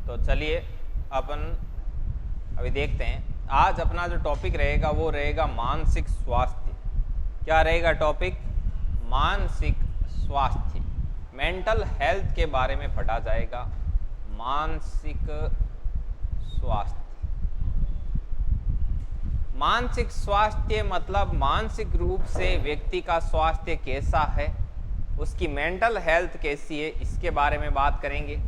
तो चलिए अपन अभी देखते हैं। आज अपना जो टॉपिक रहेगा वो रहेगा मानसिक स्वास्थ्य। क्या रहेगा टॉपिक? मानसिक स्वास्थ्य। मेंटल हेल्थ के बारे में पढ़ा जाएगा। मानसिक स्वास्थ्य। मानसिक स्वास्थ्य मतलब मानसिक रूप से व्यक्ति का स्वास्थ्य कैसा है, उसकी मेंटल हेल्थ कैसी है, इसके बारे में बात करेंगे।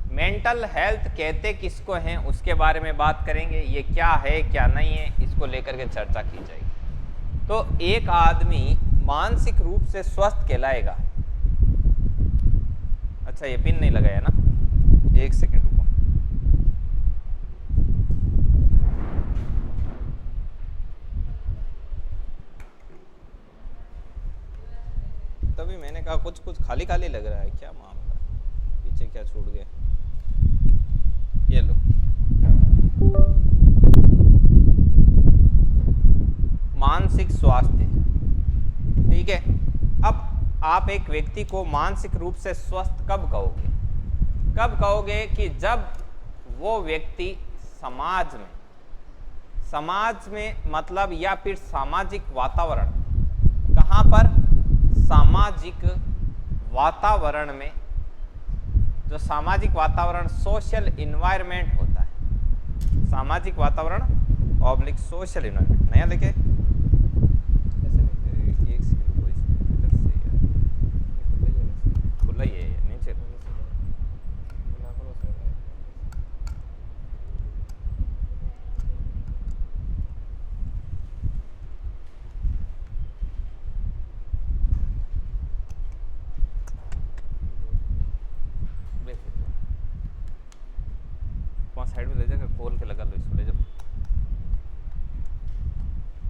मेंटल हेल्थ कहते किसको हैं उसके बारे में बात करेंगे। ये क्या है क्या नहीं है इसको लेकर के चर्चा की जाएगी। तो एक आदमी मानसिक रूप से स्वस्थ कहलाएगा। अच्छा ये पिन नहीं लगाया ना, एक सेकंड रुको। तभी मैंने कहा कुछ कुछ खाली खाली लग रहा है, क्या मामला है, पीछे क्या छूट गया। ये लो। मानसिक स्वास्थ्य, ठीक है। अब आप एक व्यक्ति को मानसिक रूप से स्वस्थ कब कहोगे? कब कहोगे कि जब वो व्यक्ति समाज में मतलब या फिर सामाजिक वातावरण, कहाँ पर? सामाजिक वातावरण में। जो सामाजिक वातावरण सोशल इन्वायरमेंट होता है, सामाजिक वातावरण ऑब्लिक सोशल इन्वायरमेंट। नया लिखे एक सेकंड को इधर से खुला ही है नीचे। वहाँ साइड में ले जाकर खोल के लगा लो, इसको ले जाओ।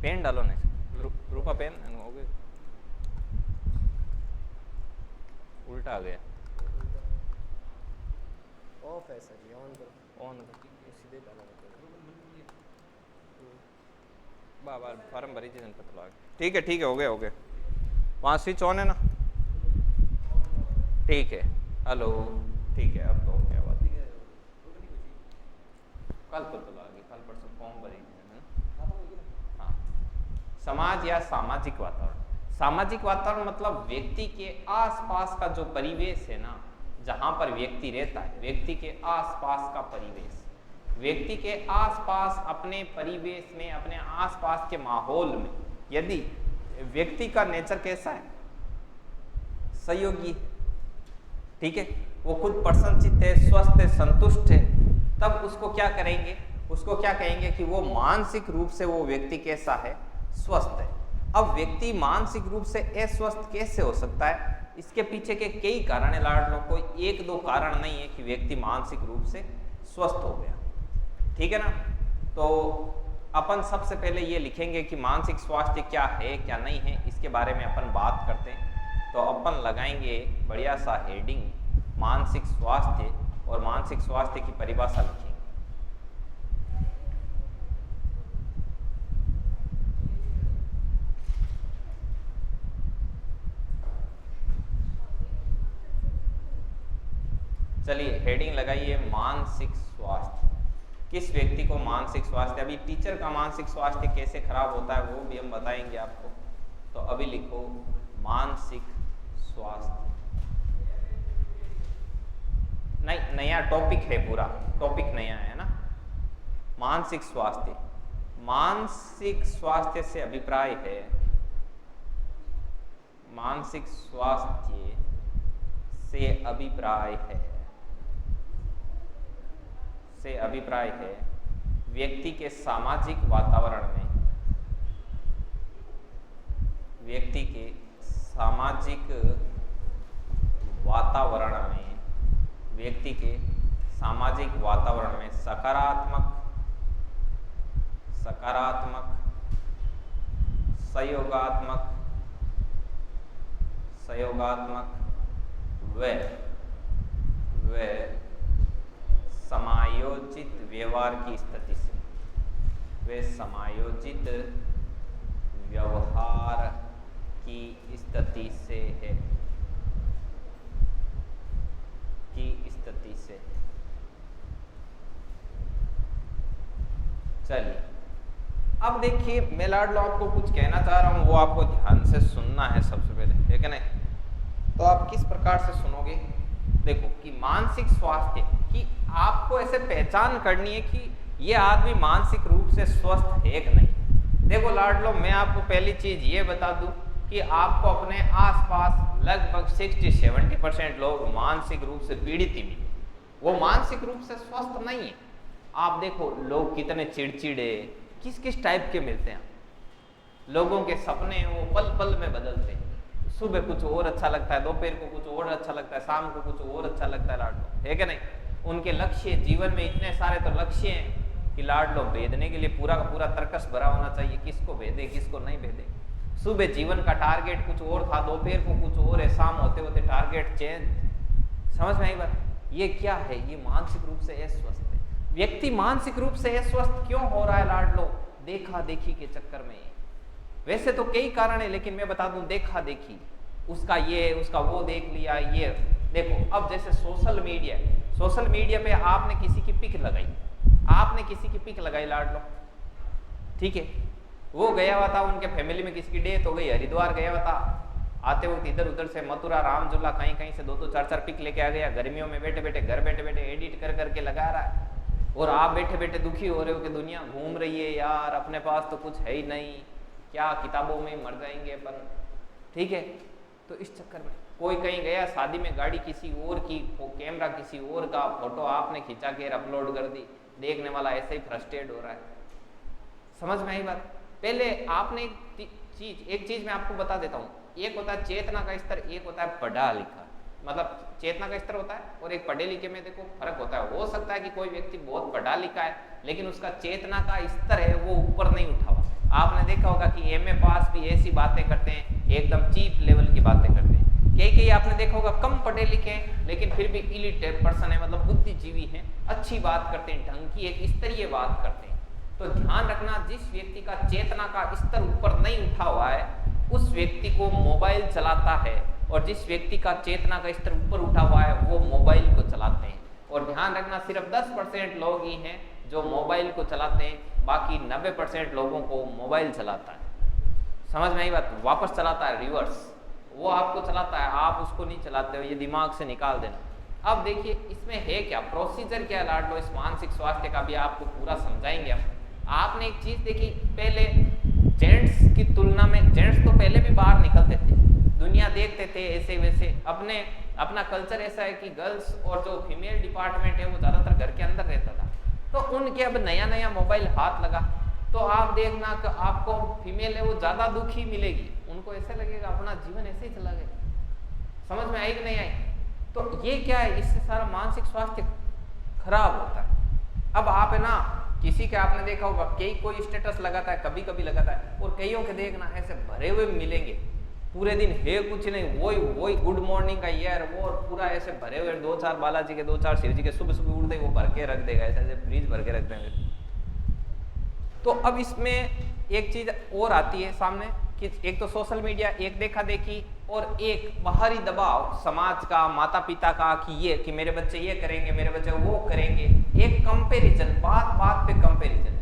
पेन डालो ना, रूपा पेन हो गए, उल्टा आ गया। ऑफ है सर, ये ऑन करो। ऑन कर सीधे डाला बाबा फॉर्म भरी थी पता लगा। ठीक है हो गया। वहाँ स्विच ऑन है ना? ठीक है। हेलो, ठीक है। अब तो क्या बात है, कल पता लगी, कल परसों फॉर्म भरी थी। हाँ, समाज या सामाजिक वातावरण। सामाजिक वातावरण मतलब व्यक्ति के आसपास का जो परिवेश है ना, जहाँ पर व्यक्ति रहता है, व्यक्ति के आसपास का परिवेश। व्यक्ति के आसपास अपने परिवेश में, अपने आसपास के माहौल में यदि व्यक्ति का नेचर कैसा है? सहयोगी, ठीक है, वो खुद प्रसन्नचित्त है, स्वस्थ है, संतुष्ट है, तब उसको क्या करेंगे? उसको क्या कहेंगे कि वो मानसिक रूप से वो व्यक्ति कैसा है? स्वस्थ है। अब व्यक्ति मानसिक रूप से अस्वस्थ कैसे हो सकता है? इसके पीछे के कई कारण है लाडलो, कोई एक दो कारण नहीं है कि व्यक्ति मानसिक रूप से स्वस्थ हो गया, ठीक है ना। तो अपन सबसे पहले ये लिखेंगे कि मानसिक स्वास्थ्य क्या है क्या नहीं है, इसके बारे में अपन बात करते हैं। तो अपन लगाएंगे बढ़िया सा हेडिंग, मानसिक स्वास्थ्य, और मानसिक स्वास्थ्य की परिभाषा लिखेंगे। चलिए हेडिंग लगाइए, मानसिक स्वास्थ्य। किस व्यक्ति को मानसिक स्वास्थ्य? अभी टीचर का मानसिक स्वास्थ्य कैसे खराब होता है वो भी हम बताएंगे आपको। तो अभी लिखो मानसिक स्वास्थ्य। नहीं, नया टॉपिक है, पूरा टॉपिक नया है ना। मानसिक स्वास्थ्य, मानसिक स्वास्थ्य से अभिप्राय है, मानसिक स्वास्थ्य से अभिप्राय है व्यक्ति के सामाजिक वातावरण में, व्यक्ति के सामाजिक वातावरण में सकारात्मक, सहयोगात्मक व समायोजित व्यवहार की स्थिति से, वे समायोजित व्यवहार की स्थिति से है, की स्थिति से चलिए अब देखिए मैं लाडलो आपको कुछ कहना चाह रहा हूँ, वो आपको ध्यान से सुनना है सबसे पहले, ठीक है ना। तो आप किस प्रकार से सुनोगे, देखो कि मानसिक स्वास्थ्य कि आपको ऐसे पहचान करनी है कि ये आदमी मानसिक रूप से स्वस्थ है कि नहीं। देखो लाडलो मैं आपको पहली चीज ये बता दूं कि आपको अपने आसपास लगभग 60-70% लोग मानसिक रूप से पीड़ित ही मिले, वो मानसिक रूप से स्वस्थ नहीं है। आप देखो लोग कितने चिड़चिड़े किस किस टाइप के मिलते हैं, लोगों के सपने वो पल पल में बदलते हैं, सुबह कुछ और अच्छा लगता है, दोपहर को कुछ और अच्छा लगता है, शाम को कुछ और अच्छा लगता है लाडलो, है कि नहीं। उनके लक्ष्य जीवन में इतने सारे तो लक्ष्य हैं कि लाडलो भेदने के लिए पूरा का पूरा तर्कस भरा होना चाहिए, किसको भेदे किसको नहीं भेदे। सुबह जीवन का टारगेट कुछ और था, दोपहर को कुछ और है, शाम होते होते टारगेट चेंज। समझ में आई बात, ये क्या है, ये मानसिक रूप से अस्वस्थ है। व्यक्ति मानसिक रूप से अस्वस्थ क्यों हो रहा है लाडलो, देखा देखी के चक्कर में। वैसे तो कई कारण है लेकिन मैं बता दूं देखा देखी, उसका ये उसका वो देख लिया। ये देखो अब जैसे सोशल मीडिया पे आपने किसी की पिक लगाई, लाडलो, ठीक है, वो गया हुआ था, उनके फैमिली में किसी की डेथ हो गई, हरिद्वार गया हुआ था, आते वक्त इधर उधर से मथुरा रामझूला कहीं कहीं से 2-2 4-4 पिक लेके आ गया, गर्मियों में बैठे बैठे घर बैठे बैठे एडिट कर करके लगा रहा है, और आप बैठे बैठे दुखी हो रहे हो कि दुनिया घूम रही है यार, अपने पास तो कुछ है ही नहीं, क्या किताबों में मर जाएंगे अपन, ठीक है। तो इस चक्कर में कोई कहीं गया शादी में, गाड़ी किसी और की, कैमरा किसी और का, फोटो आपने खिंचा के अपलोड कर दी, देखने वाला ऐसे ही फ्रस्ट्रेट हो रहा है। समझ में आई बात। पहले आपने एक चीज मैं आपको बता देता हूँ, एक होता है चेतना का स्तर, एक होता है पढ़ा लिखा, मतलब चेतना का स्तर होता है और एक पढ़े लिखे में देखो फर्क होता है। हो सकता है कि कोई व्यक्ति बहुत पढ़ा लिखा है लेकिन उसका चेतना का स्तर है वो ऊपर नहीं उठा हुआ। आपने देखा होगा कि एमए पास भी ऐसी बातें करते हैं, एकदम चीप लेवल की बातें करते हैं। कई आपने देखा होगा कम पढ़े लिखे हैं लेकिन फिर भी इलिटरेट पर्सन है, मतलब बुद्धिजीवी हैं, अच्छी बात करते हैं, ढंग की एक स्तरीय बात करते हैं। तो ध्यान रखना, जिस व्यक्ति का चेतना का स्तर ऊपर नहीं उठा हुआ है उस व्यक्ति को मोबाइल चलाता है, और जिस व्यक्ति का चेतना का स्तर ऊपर उठा हुआ है वो मोबाइल को चलाते हैं। और ध्यान रखना सिर्फ 10% लोग ही हैं जो मोबाइल को चलाते हैं, बाकी 90% लोगों को मोबाइल चलाता है। समझ में आई बात, वापस चलाता है रिवर्स, वो आपको चलाता है, आप उसको नहीं चलाते हो, ये दिमाग से निकाल देना। अब देखिए इसमें है क्या, प्रोसीजर क्या है लाडलो, इस मानसिक स्वास्थ्य का भी आपको पूरा समझाएंगे हम। आपने एक चीज देखी, पहले जेंट्स की तुलना में, जेंट्स तो पहले भी बाहर निकलते थे, दुनिया देखते थे ऐसे वैसे, अपना कल्चर ऐसा है कि गर्ल्स और जो फीमेल डिपार्टमेंट है वो ज्यादातर घर के अंदर रहता था। तो उनके अब नया नया मोबाइल हाथ लगा तो आप देखना कि आपको फीमेल है वो ज्यादा दुखी मिलेगी, उनको ऐसे लगेगा अपना जीवन ऐसे ही चला गया। समझ में आई कि नहीं आई। तो ये क्या है, इससे सारा मानसिक स्वास्थ्य खराब होता है। अब आप है ना किसी के आपने देखा होगा कोई स्टेटस लगाता है, कभी कभी लगाता है, और कईयों के देखना ऐसे भरे हुए मिलेंगे, पूरे दिन है कुछ नहीं, वही गुड मॉर्निंग का यार वो, और पूरा ऐसे भरे हुए 2-4 बालाजी के 2-4 शिव जी के, सुबह सुबह उठते वो भर के रख देगा, ऐसे फ्रीज भर के रख देंगे। तो अब इसमें एक चीज और आती है सामने कि एक तो सोशल मीडिया, एक देखा देखी, और एक बाहरी दबाव समाज का, माता पिता का कि मेरे बच्चे ये करेंगे, मेरे बच्चे वो करेंगे, एक कंपैरिजन, बात बात पे कंपैरिजन।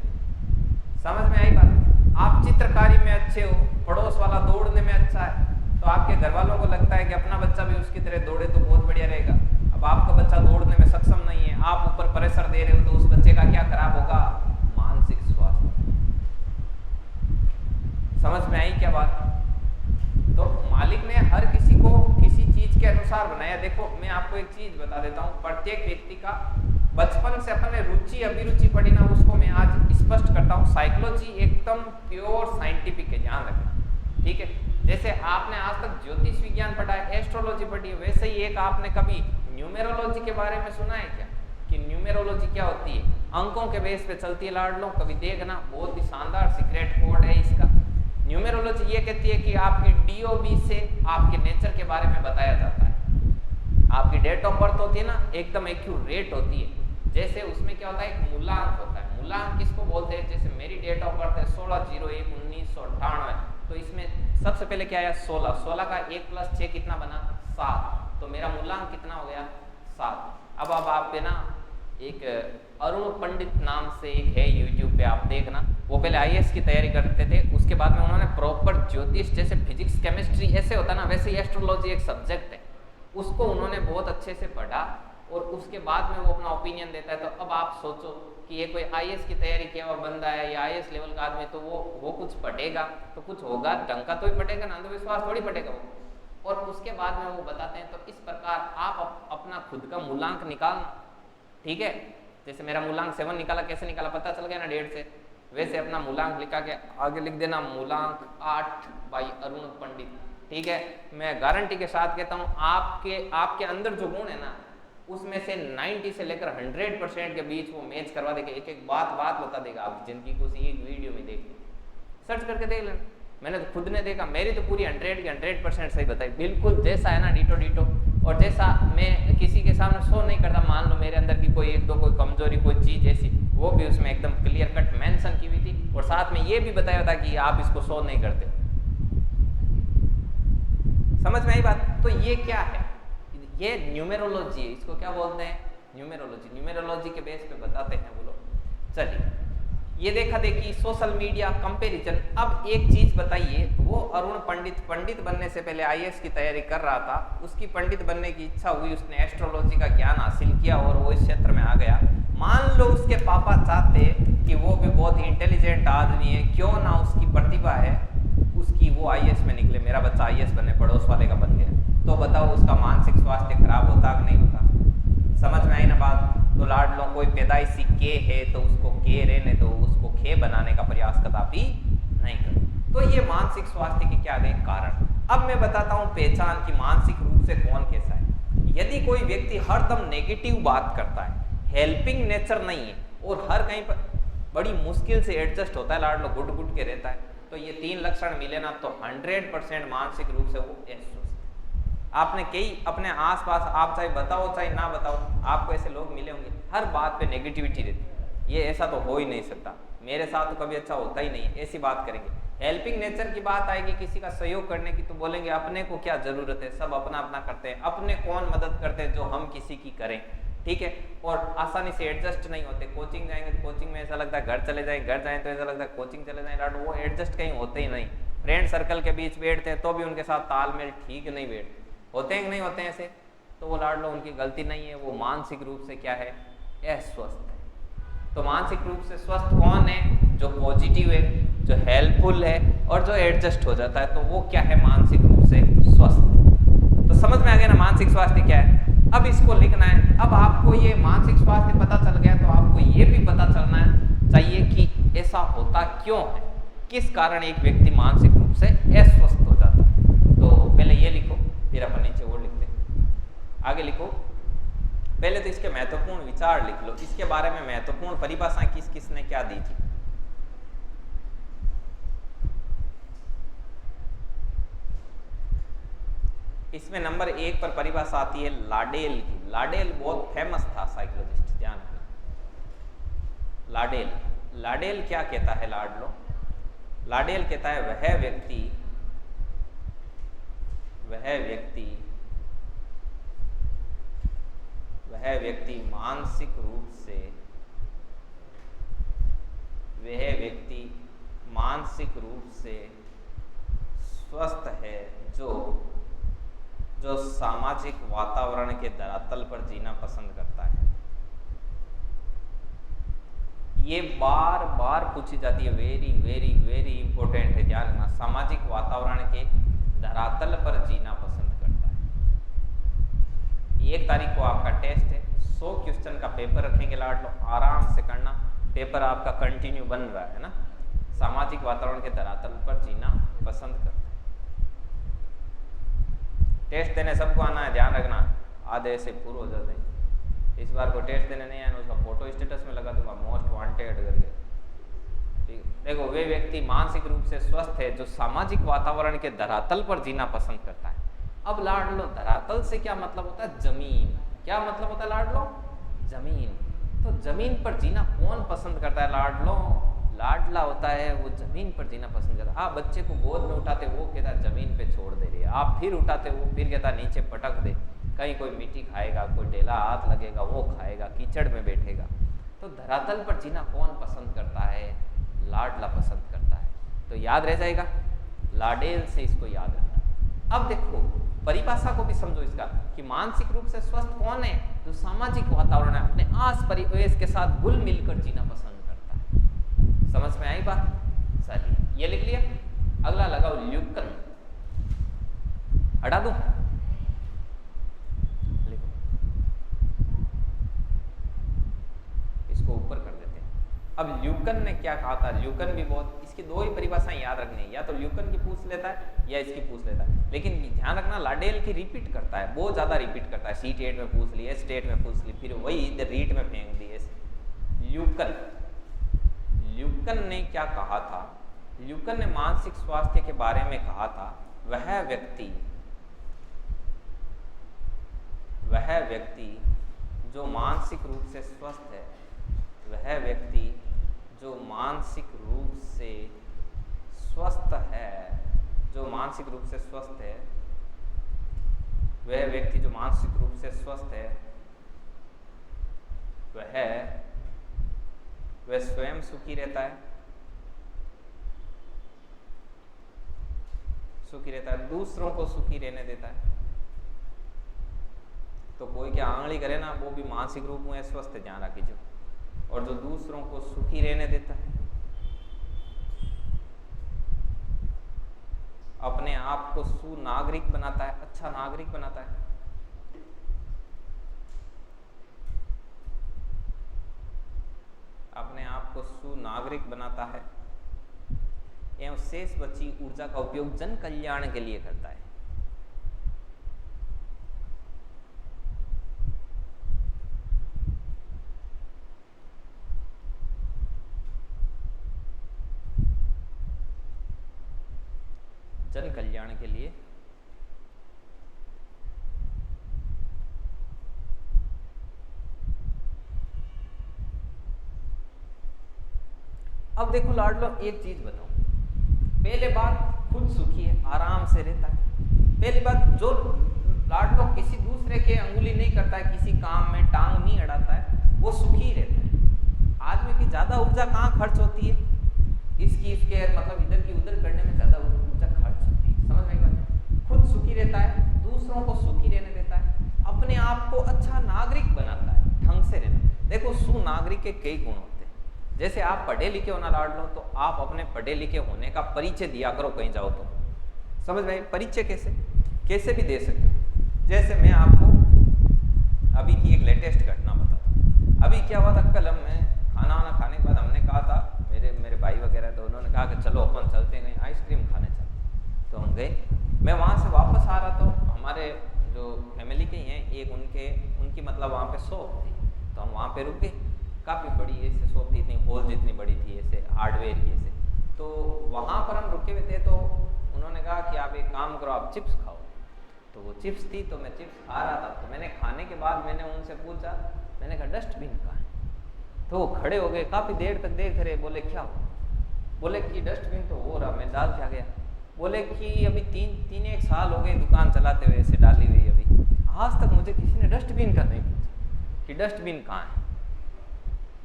समझ में आई बात। आप चित्रकारी में अच्छे हो, पड़ोस वाला दौड़ने में अच्छा है, तो आपके घर वालों को लगता है कि अपना बच्चा भी उसकी तरह दौड़े तो बहुत बढ़िया रहेगा। अब आपका बच्चा दौड़ने में सक्षम नहीं है, आप ऊपर प्रेशर दे रहे हो, तो उस बच्चे का क्या खराब होगा, मानसिक स्वास्थ्य। समझ में आई क्या बात। तो मालिक ने हर किसी को किसी चीज के अनुसार बनाया। देखो मैं आपको एक चीज बता देता हूँ, प्रत्येक व्यक्ति का बचपन से अपने रुचि अभिरुचि पड़ी ना, उसको मैं आज स्पष्ट करता हूँ। साइकोलॉजी एकदम प्योर साइंटिफिक है, ध्यान रखना, ठीक है। जैसे आपने आज तक ज्योतिष विज्ञान पढ़ा है, एस्ट्रोलॉजी पढ़ी है, वैसे ही एक आपने कभी न्यूमेरोलॉजी के बारे में सुना है क्या, कि न्यूमेरोलॉजी क्या होती है, अंकों के बेस पे चलती है लाडलो, कभी देखना, बहुत ही शानदार सीक्रेट कोड है इसका। न्यूमेरोलॉजी ये कहती है कि आपकी डीओबी से आपके नेचर के बारे में बताया जाता है। आपकी डेट ऑफ बर्थ होती है ना, एकदम एक्यूरेट होती है। जैसे उसमें क्या होता है, एक मूलांक होता है। मूलांक किसको बोलते हैं, जैसे मेरी डेट ऑफ बर्थ है 16/01/1998, तो इसमें सबसे पहले क्या आया 16, 16 का 1 + 6 कितना बना 7, तो मेरा मूलांक कितना हो गया 7। अब आप पे ना एक अरुण पंडित नाम से एक है यूट्यूब पे, आप देखना। वो पहले आईएएस की तैयारी करते थे, उसके बाद में उन्होंने प्रॉपर ज्योतिष, जैसे फिजिक्स केमिस्ट्री ऐसे होता ना, वैसे ही एस्ट्रोलॉजी एक सब्जेक्ट है, उसको उन्होंने बहुत अच्छे से पढ़ा और उसके बाद में वो अपना ओपिनियन देता है। तो अब आप सोचो कि ये कोई आईएएस की तैयारी किया हुआ बंदा है या आईएएस लेवल का आदमी, तो वो कुछ पढ़ेगा तो कुछ होगा, ढंग का तो ही पढ़ेगा ना, अंधविश्वास थोड़ी पढ़ेगा वो। और उसके बाद में वो बताते हैं, तो इस प्रकार आप अपना खुद का मूलांक निकालना, ठीक है। जैसे मेरा मूलांक 7 निकाला, कैसे निकाला पता चल गया ना 1.5 से, वैसे अपना मूलांक लिखा के आगे लिख देना मूलांक 8 बाई अरुण पंडित, ठीक है। मैं गारंटी के साथ कहता हूँ आपके अंदर जो गुण है ना, उसमें से 90 से लेकर 100% के बीच वो मैच करवा देगा, एक एक बात बता देगा आपकी जिंदगी को। एक वीडियो में देख सर्च करके देख लेना, मैंने तो खुद ने देखा, मेरी तो पूरी 100 के 100% सही बताई, बिल्कुल जैसा है ना डिटो। और जैसा मैं किसी के सामने शो नहीं करता, मान लो मेरे अंदर की कोई एक दो कोई कमजोरी कोई चीज ऐसी, वो भी उसमें एकदम क्लियर कट मेंशन की हुई थी, और साथ में ये भी बताया था कि आप इसको शो नहीं करते। समझ में आई बात? तो ये क्या है, ये न्यूमेरोलॉजी है, इसको क्या बोलते हैं, न्यूमेरोलॉजी के बेस पे बताते हैं वो लोग। चलिए, ये देखा देखी सोशल मीडिया कंपैरिजन। अब एक चीज बताइए, वो अरुण पंडित बनने से पहले आईएएस की तैयारी कर रहा था, उसकी पंडित बनने की इच्छा हुई, उसने एस्ट्रोलॉजी का ज्ञान हासिल किया और वो इस क्षेत्र में आ गया। मान लो उसके पापा चाहते कि वो भी बहुत ही इंटेलिजेंट आदमी है, क्यों ना उसकी प्रतिभा है उसकी वो आईएएस में निकले, मेरा बच्चा आईएएस बने, पड़ोस वाले का बन गया, तो बताओ उसका मानसिक स्वास्थ्य खराब होता कि नहीं होता? समझ में आई ना बात? तो लाडलो कोई पैदाइशी के है तो उसको के रहने दो, उसको खे बनाने का प्रयास कदापि नहीं करो। तो ये मानसिक स्वास्थ्य के क्या गए कारण। अब मैं बताता हूँ पहचान की मानसिक रूप से कौन कैसा है। यदि कोई व्यक्ति हरदम नेगेटिव बात करता है, हेल्पिंग नेचर नहीं है और हर कहीं पर बड़ी मुश्किल से एडजस्ट होता है, लाडलो गुट के रहता है, तो ये 3 लक्षण मिले ना तो 100% मानसिक रूप से वो अस्वस्थ। आपने कई अपने आसपास, आप चाहे बताओ चाहे ना बताओ, आपको ऐसे लोग मिले होंगे, हर बात पे नेगेटिविटी रहती है, ये ऐसा तो हो ही नहीं सकता, मेरे साथ तो कभी अच्छा होता ही नहीं, ऐसी बात करेंगे। हेल्पिंग नेचर की बात आएगी, किसी का सहयोग करने की, तो बोलेंगे अपने को क्या जरूरत है, सब अपना अपना करते हैं, अपने कौन मदद करते हैं जो हम किसी की करें, ठीक है। और आसानी से एडजस्ट नहीं होते। कोचिंग जाएंगे तो कोचिंग में ऐसा लगता है घर चले जाएं, घर जाएं तो ऐसा लगता है कोचिंग चले जाएं, लाडो वो एडजस्ट कहीं होते ही नहीं। फ्रेंड सर्कल के बीच बैठते हैं तो भी उनके साथ तालमेल ठीक नहीं बैठते, होते हैं कि नहीं होते हैं ऐसे, तो वो लाडलो उनकी गलती नहीं है, वो मानसिक रूप से क्या है, अस्वस्थ है। तो मानसिक रूप से स्वस्थ कौन है? जो पॉजिटिव है, जो हेल्पफुल है और जो एडजस्ट हो जाता है, तो वो क्या है, मानसिक रूप से स्वस्थ। तो समझ में आ गया ना मानसिक स्वास्थ्य क्या है। अब इसको लिखना है। अब आपको ये मानसिक स्वास्थ्य पता चल गया तो आपको ये भी पता चलना चाहिए कि ऐसा होता क्यों है, किस कारण एक व्यक्ति मानसिक रूप से अस्वस्थ हो जाता है। तो पहले ये लिखो, फिर अपन नीचे और लिखते हैं। आगे लिखो, पहले तो इसके महत्वपूर्ण विचार लिख लो, इसके बारे में महत्वपूर्ण परिभाषाएं किस किस ने क्या दी थी। इसमें नंबर 1 पर परिभाषा आती है लाडेल की। लाडेल बहुत फेमस था साइकोलॉजिस्ट, ध्यान रखना। लाडेल क्या कहता है लाडलो? लाडेल कहता है वह व्यक्ति मानसिक रूप से स्वस्थ है जो सामाजिक वातावरण के धरातल पर जीना पसंद करता है। ये बार बार पूछी जाती है, वेरी वेरी वेरी इंपॉर्टेंट है, ध्यान रखना। सामाजिक वातावरण के धरातल पर जीना पसंद करता है। 1 तारीख को आपका टेस्ट है, 100 क्वेश्चन का पेपर रखेंगे लाडलो, आराम से करना, पेपर आपका कंटिन्यू बन रहा है ना। सामाजिक वातावरण के धरातल पर जीना पसंद करता है। टेस्ट देने सबको आना है, ध्यान रखना, आधे से पूरे हो जाते हैं। इस बार को टेस्ट देने नहीं आया, उसका फोटो स्टेटस में लगा दूंगा, मोस्ट वांटेड करके, ठीक। देखो, वे व्यक्ति मानसिक रूप से स्वस्थ है जो सामाजिक वातावरण के धरातल पर जीना पसंद करता है। अब लाडलो, धरातल से क्या मतलब होता है? जमीन। क्या मतलब होता है लाडलो? जमीन। तो जमीन पर जीना कौन पसंद करता है लाडलो? लाडला होता है वो जमीन पर जीना पसंद करता है। आप बच्चे को गोद में उठाते, वो कहता है जमीन पे छोड़ दे रही है, आप फिर उठाते, वो फिर कहता है नीचे पटक दे। कहीं कोई मिट्टी खाएगा, कोई ढेला हाथ लगेगा वो खाएगा, कीचड़ में बैठेगा। तो धरातल पर जीना कौन पसंद करता है? लाडला पसंद करता है। तो याद रह जाएगा, लाडेल से इसको याद रखना। अब देखो परिभाषा को भी समझो इसका कि मानसिक रूप से स्वस्थ कौन है? जो सामाजिक वातावरण है, अपने आस परिवेश के साथ घुल मिलकर जीना पसंद करता है। समझ में आई बात? चलिए ये लिख लिया। अगला लगाओ ल्यूकन। हटा दूं? लिखो, इसको ऊपर कर देते हैं। अब ल्यूकन ने क्या कहा था? ल्यूकन भी बहुत, इसकी दो ही परिभाषाएं याद रखनी है, या तो ल्यूकन की पूछ लेता है या इसकी पूछ लेता है। लेकिन ध्यान रखना लाडेल की रिपीट करता है, बहुत ज्यादा रिपीट करता है। C-टेट में पूछ ली, S-टेट में पूछ ली, फिर वही इधर रीट में फेंक दी। ल्यूकन, ल्यूकन ने क्या कहा था? ल्यूकन ने मानसिक स्वास्थ्य के बारे में कहा था, वह व्यक्ति जो मानसिक रूप से स्वस्थ है, वह व्यक्ति जो मानसिक रूप से स्वस्थ है, जो मानसिक रूप से स्वस्थ है, वह व्यक्ति जो मानसिक रूप से स्वस्थ है, वह स्वयं सुखी रहता है, दूसरों को सुखी रहने देता है। तो कोई क्या आंगली करे ना, वो भी मानसिक रूप में स्वस्थ है, ध्यान रखिए। और जो दूसरों को सुखी रहने देता है, अपने आप को सुनागरिक बनाता है, अच्छा नागरिक बनाता है। अपने आप को सुनागरिक बनाता है एवं शेष बची ऊर्जा का उपयोग जन कल्याण के लिए करता है। जन कल्याण के लिए अब देखो लाडलो, एक चीज बताओ। पहले बात, खुद सुखी है, आराम से रहता है। पहली बात, जो लाडलो किसी दूसरे के अंगुली नहीं करता है, किसी काम में टांग नहीं अड़ाता है, वो सुखी रहता है। आदमी की ज्यादा ऊर्जा कहाँ खर्च होती है? इसकी मतलब इधर की उधर करने में ज्यादा ऊर्जा खर्च होती है। समझ में बात? खुद सुखी रहता है, दूसरों को सुखी रहने देता है, अपने आप को अच्छा नागरिक बनाता है, ढंग से रहना। देखो सुनागरिक के कई गुण होते हैं। जैसे आप पढ़े लिखे होना लाडलो, तो आप अपने पढ़े लिखे होने का परिचय दिया करो कहीं जाओ तो। समझ में? परिचय कैसे भी दे सकते हो। जैसे मैं आपको अभी की एक लेटेस्ट घटना बताता हूँ। अभी क्या हुआ था, कल मैं खाना वाना खाने के बाद हमने कहा था, मेरे भाई वगैरह, तो उन्होंने कहा कि चलो अपन चलते हैं कहीं आइसक्रीम खाने चलते। तो हम गए। मैं वहाँ से वापस आ रहा, तो हमारे जो फैमिली के हैं एक, उनकी मतलब वहाँ पे शॉप थी, तो हम वहाँ पे रुक गए। काफ़ी बड़ी ऐसे शॉप थी, इतनी हॉल जितनी बड़ी थी, ऐसे हार्डवेयर की ऐसे। तो वहाँ पर हम रुके हुए थे, तो उन्होंने कहा कि आप एक काम करो, आप चिप्स खाओ। तो वो चिप्स थी, तो मैं चिप्स खा रहा था। तो मैंने खाने के बाद मैंने उनसे पूछा, मैंने कहा डस्टबिन कहाँ है? तो वो खड़े हो गए, काफ़ी देर तक देख रहे। बोले क्या हो? बोले कि डस्टबिन तो हो रहा, मैं डाल के आ गया। बोले कि अभी तीन एक साल हो गए दुकान चलाते हुए, ऐसे डाली हुई। अभी आज तक मुझे किसी ने डस्टबिन का नहीं पूछा कि डस्टबिन कहाँ है।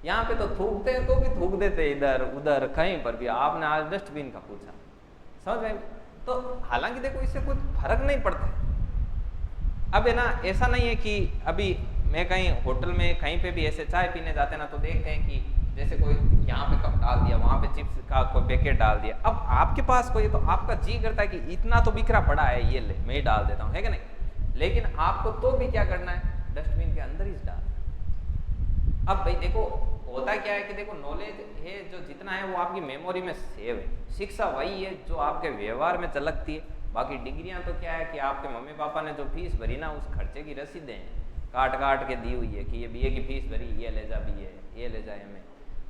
यहाँ पे तो थूकते हैं, तो भी थूक देते इधर उधर कहीं पर भी, आपने आज डस्टबिन का पूछा। समझ में? तो हालांकि देखो इससे कुछ फर्क नहीं पड़ता। अब है ना, ऐसा नहीं है कि अभी मैं कहीं होटल में कहीं पे भी ऐसे चाय पीने जाते ना, तो देखते हैं कि जैसे कोई यहाँ पे कप डाल दिया, वहाँ पे चिप्स का कोई पैकेट डाल दिया। अब आपके पास कोई, तो आपका जी करता है कि इतना तो बिखरा पड़ा है, ये ले मैं ही डाल देता हूँ, है कि नहीं? लेकिन आपको तो भी क्या करना है, डस्टबिन के अंदर ही डाल। अब भाई देखो होता क्या है कि देखो नॉलेज है जो जितना है वो आपकी मेमोरी में सेव है। शिक्षा वही है जो आपके व्यवहार में झलकती है। बाकी डिग्रियां तो क्या है कि आपके मम्मी पापा ने जो फीस भरी ना, उस खर्चे की रसीदें हैं, काट के दी हुई है कि ये बीए की फीस भरी, ये ले जा बीए, ये ले जा एमए।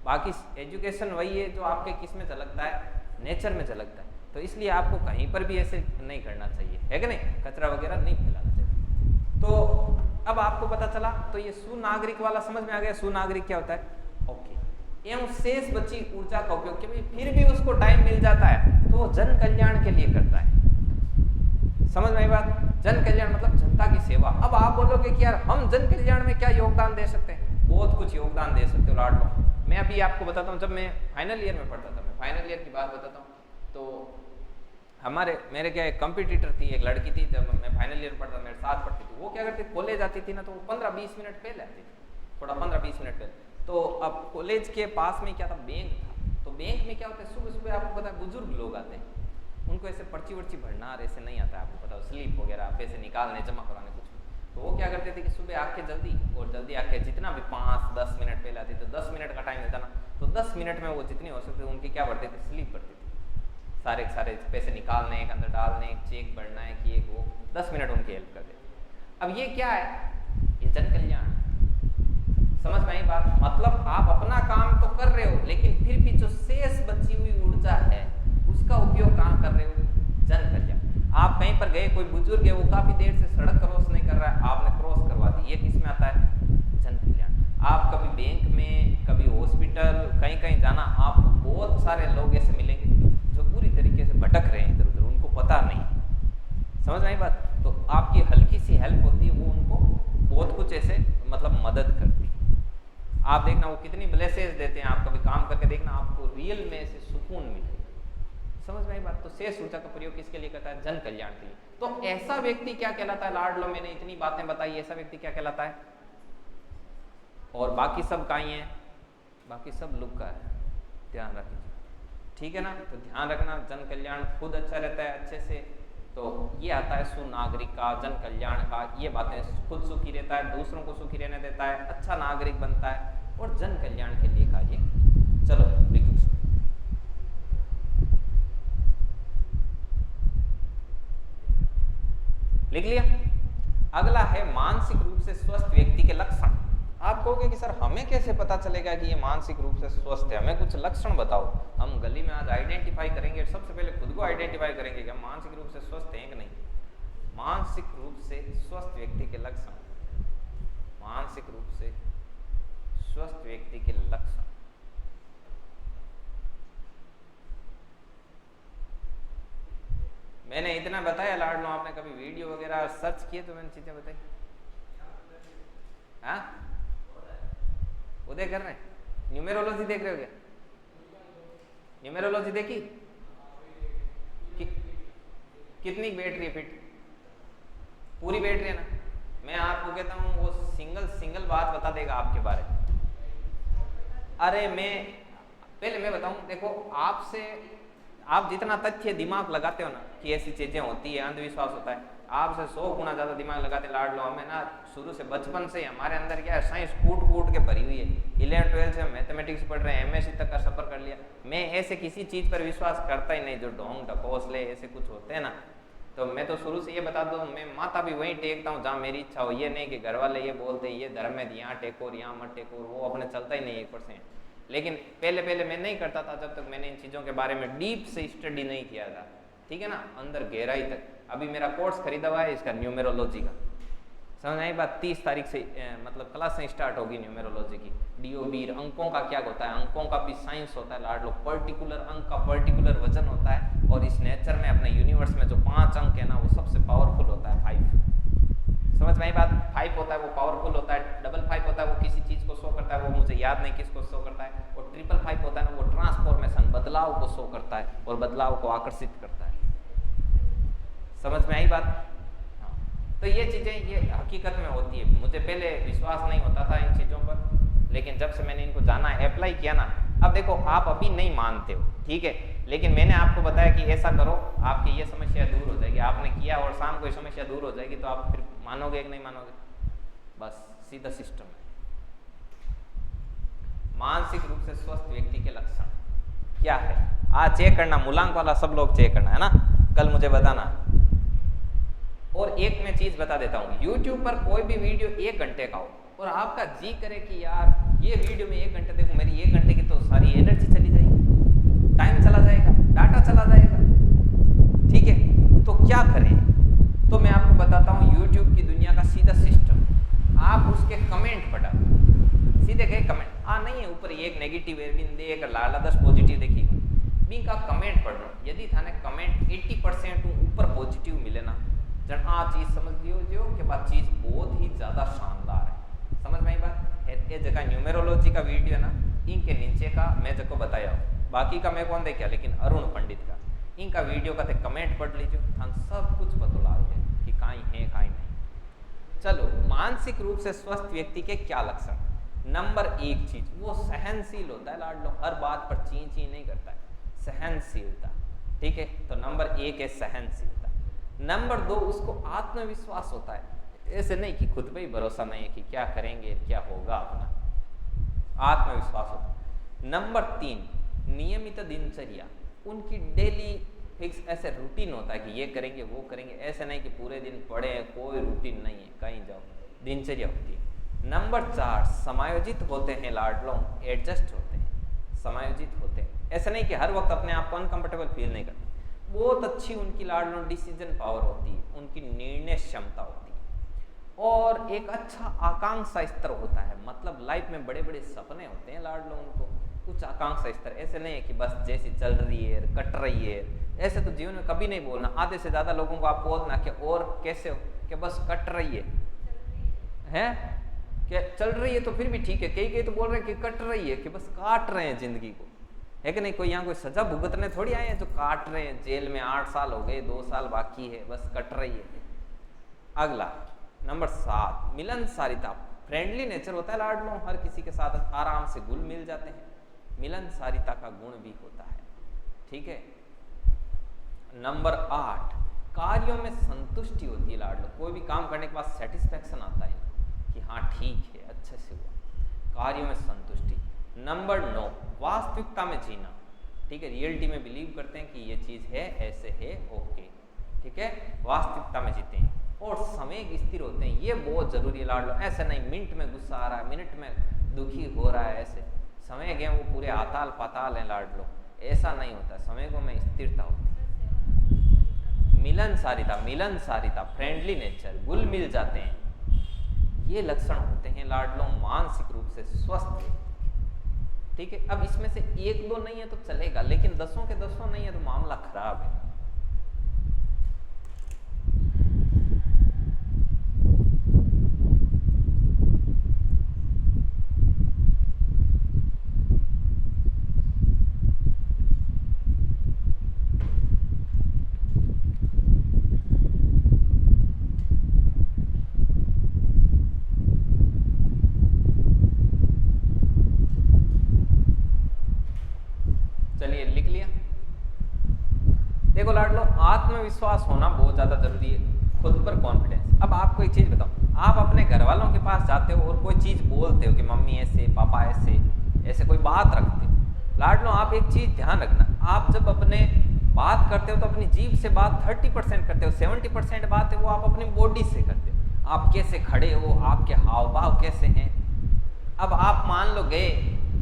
बाकी एजुकेशन वही है जो आपके किस में झलकता है, नेचर में झलकता है। तो इसलिए आपको कहीं पर भी ऐसे नहीं करना चाहिए, है कि नहीं? कचरा वगैरह नहीं फैलाना चाहिए। तो अब आपको पता चला, तो ये सुनागरिक वाला समझ में आ गया। सुनागरिक क्या होता है? ओके। एवं शेष बची ऊर्जा का उपयोग, कि फिर भी उसको टाइम मिल जाता है तो वो जन कल्याण के लिए करता है। समझ में आई बात? जन कल्याण मतलब जनता की सेवा। अब आप बोलोगे कि यार हम जन कल्याण में क्या योगदान दे सकते हैं? बहुत कुछ योगदान दे सकते हो लाडलो। मैं अभी आपको बताता हूँ, जब मैं फाइनल ईयर में पढ़ता था, मैं फाइनल ईयर की बात बताता हूँ, तो मेरे क्या एक कंपटीटर थी, एक लड़की थी, जब मैं फाइनल ईयर पढ़ता मेरे साथ पढ़ती थी। वो क्या करती थी, कॉलेज आती थी ना, तो वो 15-20 मिनट पहले आती थी, थोड़ा 15-20 मिनट पहले। तो अब कॉलेज के पास में क्या था, बैंक था। तो बैंक में क्या होता है, सुबह सुबह आपको पता है बुजुर्ग लोग आते हैं, उनको ऐसे पर्ची वर्ची भरना और ऐसे नहीं आता है, आपको पता है, स्लिप वगैरह पैसे निकालने जमा कराने कुछ। तो वो क्या करते थे कि सुबह आके जल्दी, और जल्दी आके जितना भी 5-10 मिनट पहले आती, तो 10 मिनट का टाइम देता ना, तो 10 मिनट में वो जितनी हो सकती उनकी क्या भरते थे, स्लिप भरते थे, सारे के सारे पैसे निकालने, एक अंदर डालने, एक चेक भरना है कि एक वो 10 मिनट उनकी हेल्प कर दे। अब ये क्या है, ये जन कल्याण। समझ में आई बात? मतलब आप अपना काम तो कर रहे हो, लेकिन फिर भी जो शेष बची हुई ऊर्जा है उसका उपयोग कहाँ कर रहे हो, जन कल्याण। आप कहीं पर गए, कोई बुजुर्ग है, वो काफी देर से सड़क क्रॉस नहीं कर रहा है, आपने क्रॉस करवा दी, ये किसमें आता है, जन कल्याण। आप कभी बैंक में, कभी हॉस्पिटल, कहीं कहीं जाना, आपको बहुत सारे लोग ऐसे मिलेंगे जो पूरी तरीके से भटक रहे हैं इधर उधर, उनको पता नहीं। समझ में आई बात? तो आपकी हल्की सी हेल्प होती है, वो उनको बहुत कुछ ऐसे मतलब मदद करती है। आप देखना वो कितनी ब्लेसेस देते हैं, आप कभी काम करके देखना, आपको रियल में ऐसे सुकून मिलेगा। समझ में आई बात? तो शेष ऊर्जा का प्रयोग किसके लिए करता है, जन कल्याण के लिए। तो ऐसा व्यक्ति क्या कहलाता है लाडलो, मैंने इतनी बातें बताई, ऐसा व्यक्ति क्या कहलाता है? और बाकी सब कहीं है, बाकी सब लुक का है, ध्यान रखिए, ठीक है ना। तो ध्यान रखना, जन कल्याण खुद अच्छा रहता है अच्छे से, तो ये आता है सुनागरिक का, जन कल्याण का, ये बातें खुद सुखी रहता है, दूसरों को सुखी रहने देता है, अच्छा नागरिक बनता है और जन कल्याण के लिए कार्य। चलो लिखो, लिख लिया। अगला है मानसिक रूप से स्वस्थ व्यक्ति के लक्षण। आप कहोगे कि सर हमें कैसे पता चलेगा कि ये मानसिक रूप से स्वस्थ है, हमें कुछ लक्षण बताओ। हम गली में आज आइडेंटिफाई करेंगे, सबसे पहले खुद को आइडेंटिफाई करेंगे कि हम मानसिक रूप से स्वस्थ हैं कि नहीं। मानसिक रूप से स्वस्थ व्यक्ति के लक्षण, मानसिक रूप से स्वस्थ व्यक्ति के लक्षण। मैंने इतना बताया लाडलो, आपने कभी वीडियो वगैरह सर्च किए तो मैंने चीजें बताई। हाँ, उदय कर रहे हैं, न्यूमेरोलॉजी देख रहे हो क्या? न्यूमेरोलॉजी देखी? कितनी बैटरी है फिट? पूरी बैटरी है ना। मैं आपको कहता हूँ वो सिंगल बात बता देगा आपके बारे में। अरे मैं बताऊं, देखो आपसे आप जितना तथ्य दिमाग लगाते हो ना कि ऐसी चीजें होती है, अंधविश्वास होता है, आपसे 100 गुना ज्यादा दिमाग लगाते लाडलो। हमें ना शुरू से बचपन से हमारे अंदर क्या है, साइंस कूट के भरी हुई है। 11-12 से मैथमेटिक्स पढ़ रहे हैं, एमएससी तक का सफर कर लिया। मैं ऐसे किसी चीज पर विश्वास करता ही नहीं जो ढोंग ढकोसले ऐसे कुछ होते हैं ना। तो मैं तो शुरू से ये बता दूं, मैं माथा भी वहीं टेकता हूँ जहाँ मेरी इच्छा हो। ये नहीं कि घर वाले ये बोलते ये धर्म है, यहाँ टेकोर यहाँ मत टेकोर, वो अपने चलता ही नहीं 1%। लेकिन पहले मैं नहीं करता था जब तक मैंने इन चीज़ों के बारे में डीप से स्टडी नहीं किया था, ठीक है ना, अंदर गहराई तक। अभी मेरा कोर्स खरीदा हुआ है इसका, न्यूमेरोलॉजी का। समझ आई बात? 30 तारीख से मतलब क्लासें स्टार्ट होगी न्यूमेरोलॉजी की। डीओबी अंकों का क्या होता है, अंकों का भी साइंस होता है लाडलो। पर्टिकुलर अंक का पर्टिकुलर वजन होता है, और इस नेचर में अपने यूनिवर्स में जो 5 अंक है ना, वो सबसे पावरफुल होता है 5। समझ में आई बात? 5 होता है वो पावरफुल होता है, 5 होता है वो किसी चीज को शो करता है, वो मुझे याद नहीं किसको शो करता है, और 5 होता है ना, वो ट्रांसफॉर्मेशन बदलाव को शो करता है और बदलाव को आकर्षित करता है। समझ में आई बात? हाँ। तो ये चीजें ये हकीकत में होती है। मुझे पहले विश्वास नहीं होता था इन चीजों पर, लेकिन जब से मैंने इनको जाना, अप्लाई किया ना, अब देखो आप अभी नहीं मानते हो, ठीक है, लेकिन मैंने आपको बताया कि ऐसा करो, आपकी ये समस्या दूर हो जाएगी। आपने किया और शाम को ये समस्या दूर हो जाएगी, तो आप फिर मानोगे कि नहीं मानोगे? बस सीधा सिस्टम है। मानसिक रूप से स्वस्थ व्यक्ति के लक्षण क्या है? आज चेक करना, मूलांक वाला सब लोग चेक करना है ना, कल मुझे बताना। और एक मैं चीज बता देता हूँ, YouTube पर कोई भी वीडियो 1 घंटे का हो और आपका जी करे कि यार ये वीडियो में 1 घंटे देखो, मेरी 1 घंटे की तो सारी एनर्जी चली जाएगी, टाइम चला जाएगा, डाटा चला जाएगा, ठीक है, तो क्या करें? तो मैं आपको बताता हूँ YouTube की दुनिया का सीधा सिस्टम। आप उसके कमेंट पढ़ा, सीधे गए कमेंट नहीं है, ऊपर एक नेगेटिव है, बिन एक लाला 10 पॉजिटिव देखिए, बी का कमेंट पढ़ लो। यदि थाने कमेंट 80% ऊपर पॉजिटिव मिले ना, जन आ चीज समझ लियो जो कि बात चीज बहुत ही ज्यादा शानदार है। समझ में आई बात? ये जगह न्यूमेरोलॉजी का वीडियो है ना, इनके नीचे का मैं जब को बताया, बाकी का मैं कौन देखा, लेकिन अरुण पंडित का इनका वीडियो का कमेंट पढ़ लीजिए, हम सब कुछ पता लग जाए कि काई है काई नहीं। चलो, मानसिक रूप से स्वस्थ व्यक्ति के क्या लक्षण? नंबर एक चीज, वो सहनशील होता है लाडलो, हर बात पर ची ची नहीं करता है, सहनशीलता। ठीक है, तो नंबर एक है सहनशीलता। नंबर दो, उसको आत्मविश्वास होता है, ऐसे नहीं कि खुद पे ही भरोसा नहीं है कि क्या करेंगे क्या होगा, अपना आत्मविश्वास होता है। नंबर तीन, नियमित दिनचर्या, उनकी डेली फिक्स ऐसे रूटीन होता है कि ये करेंगे वो करेंगे, ऐसे नहीं कि पूरे दिन पड़े हैं, कोई रूटीन नहीं है, कहीं जाओ, दिनचर्या होती है। नंबर चार, समायोजित होते हैं लाडलों, एडजस्ट होते हैं, समायोजित होते हैं, ऐसा नहीं कि हर वक्त अपने आप को अनकंफर्टेबल फील नहीं करते। बहुत अच्छी उनकी लाडलों डिसीजन पावर होती है, उनकी निर्णय क्षमता होती है, और एक अच्छा आकांक्षा स्तर होता है, मतलब लाइफ में बड़े बड़े सपने होते हैं लाडलों उनको, कुछ आकांक्षा स्तर, ऐसे नहीं है कि बस जैसी चल रही है कट रही है, ऐसे तो जीवन में कभी नहीं बोलना। आधे से ज्यादा लोगों को आप बोलना कि और कैसे हो, कि बस कट रही है क्या चल रही है तो फिर भी ठीक है, कई तो बोल रहे हैं कि कट रही है, कि बस काट रहे हैं जिंदगी को, है कि नहीं? कोई यहाँ कोई सजा भुगतने थोड़ी आए हैं जो काट रहे हैं, जेल में 8 साल हो गए, 2 साल बाकी है, बस कट रही है। अगला नंबर 7, मिलनसारिता, फ्रेंडली नेचर होता है लाडलों, हर किसी के साथ आराम से घुल मिल जाते हैं, मिलनसारिता का गुण भी होता है। ठीक है। नंबर 8, कार्यों में संतुष्टि होती है लाडलो, कोई भी काम करने के बाद सेटिस्फेक्शन आता है कि हाँ ठीक है, अच्छे से हुआ, कार्यों में संतुष्टि। नंबर 9, वास्तविकता में जीना, ठीक है, रियलिटी में बिलीव करते हैं कि ये चीज़ है, ऐसे है, ओके, ठीक है, वास्तविकता में जीते हैं। और समय स्थिर होते हैं, ये बहुत जरूरी है लाडलो, ऐसे नहीं मिनट में गुस्सा आ रहा है, मिनट में दुखी हो रहा है, ऐसे समय गए वो पूरे आताल पाताल हैं लाडलो, ऐसा नहीं होता, समय को में स्थिरता होती है। मिलनसारिता, फ्रेंडली नेचर, घुल मिल जाते हैं, ये लक्षण होते हैं लाडलो मानसिक रूप से स्वस्थ व्यक्ति। ठीक है, अब इसमें से 1-2 नहीं है तो चलेगा, लेकिन 10 के 10 नहीं है तो मामला खराब है। चलिए लिख लिया। देखो लाडलो, आत्मविश्वास होना बहुत ज्यादा जरूरी है, खुद पर कॉन्फिडेंस। अब आपको एक चीज बताऊं, आप अपने घर वालों के पास जाते हो और कोई चीज बोलते हो कि मम्मी ऐसे, पापा ऐसे कोई बात रखते हो, लाडलो आप एक चीज ध्यान रखना, आप जब अपने बात करते हो तो अपनी जीभ से बात 30% करते हो, 70% बात है वो आप अपनी बॉडी से करते हो, आप कैसे खड़े हो, आपके हाव भाव कैसे हैं। अब आप मान लो गए,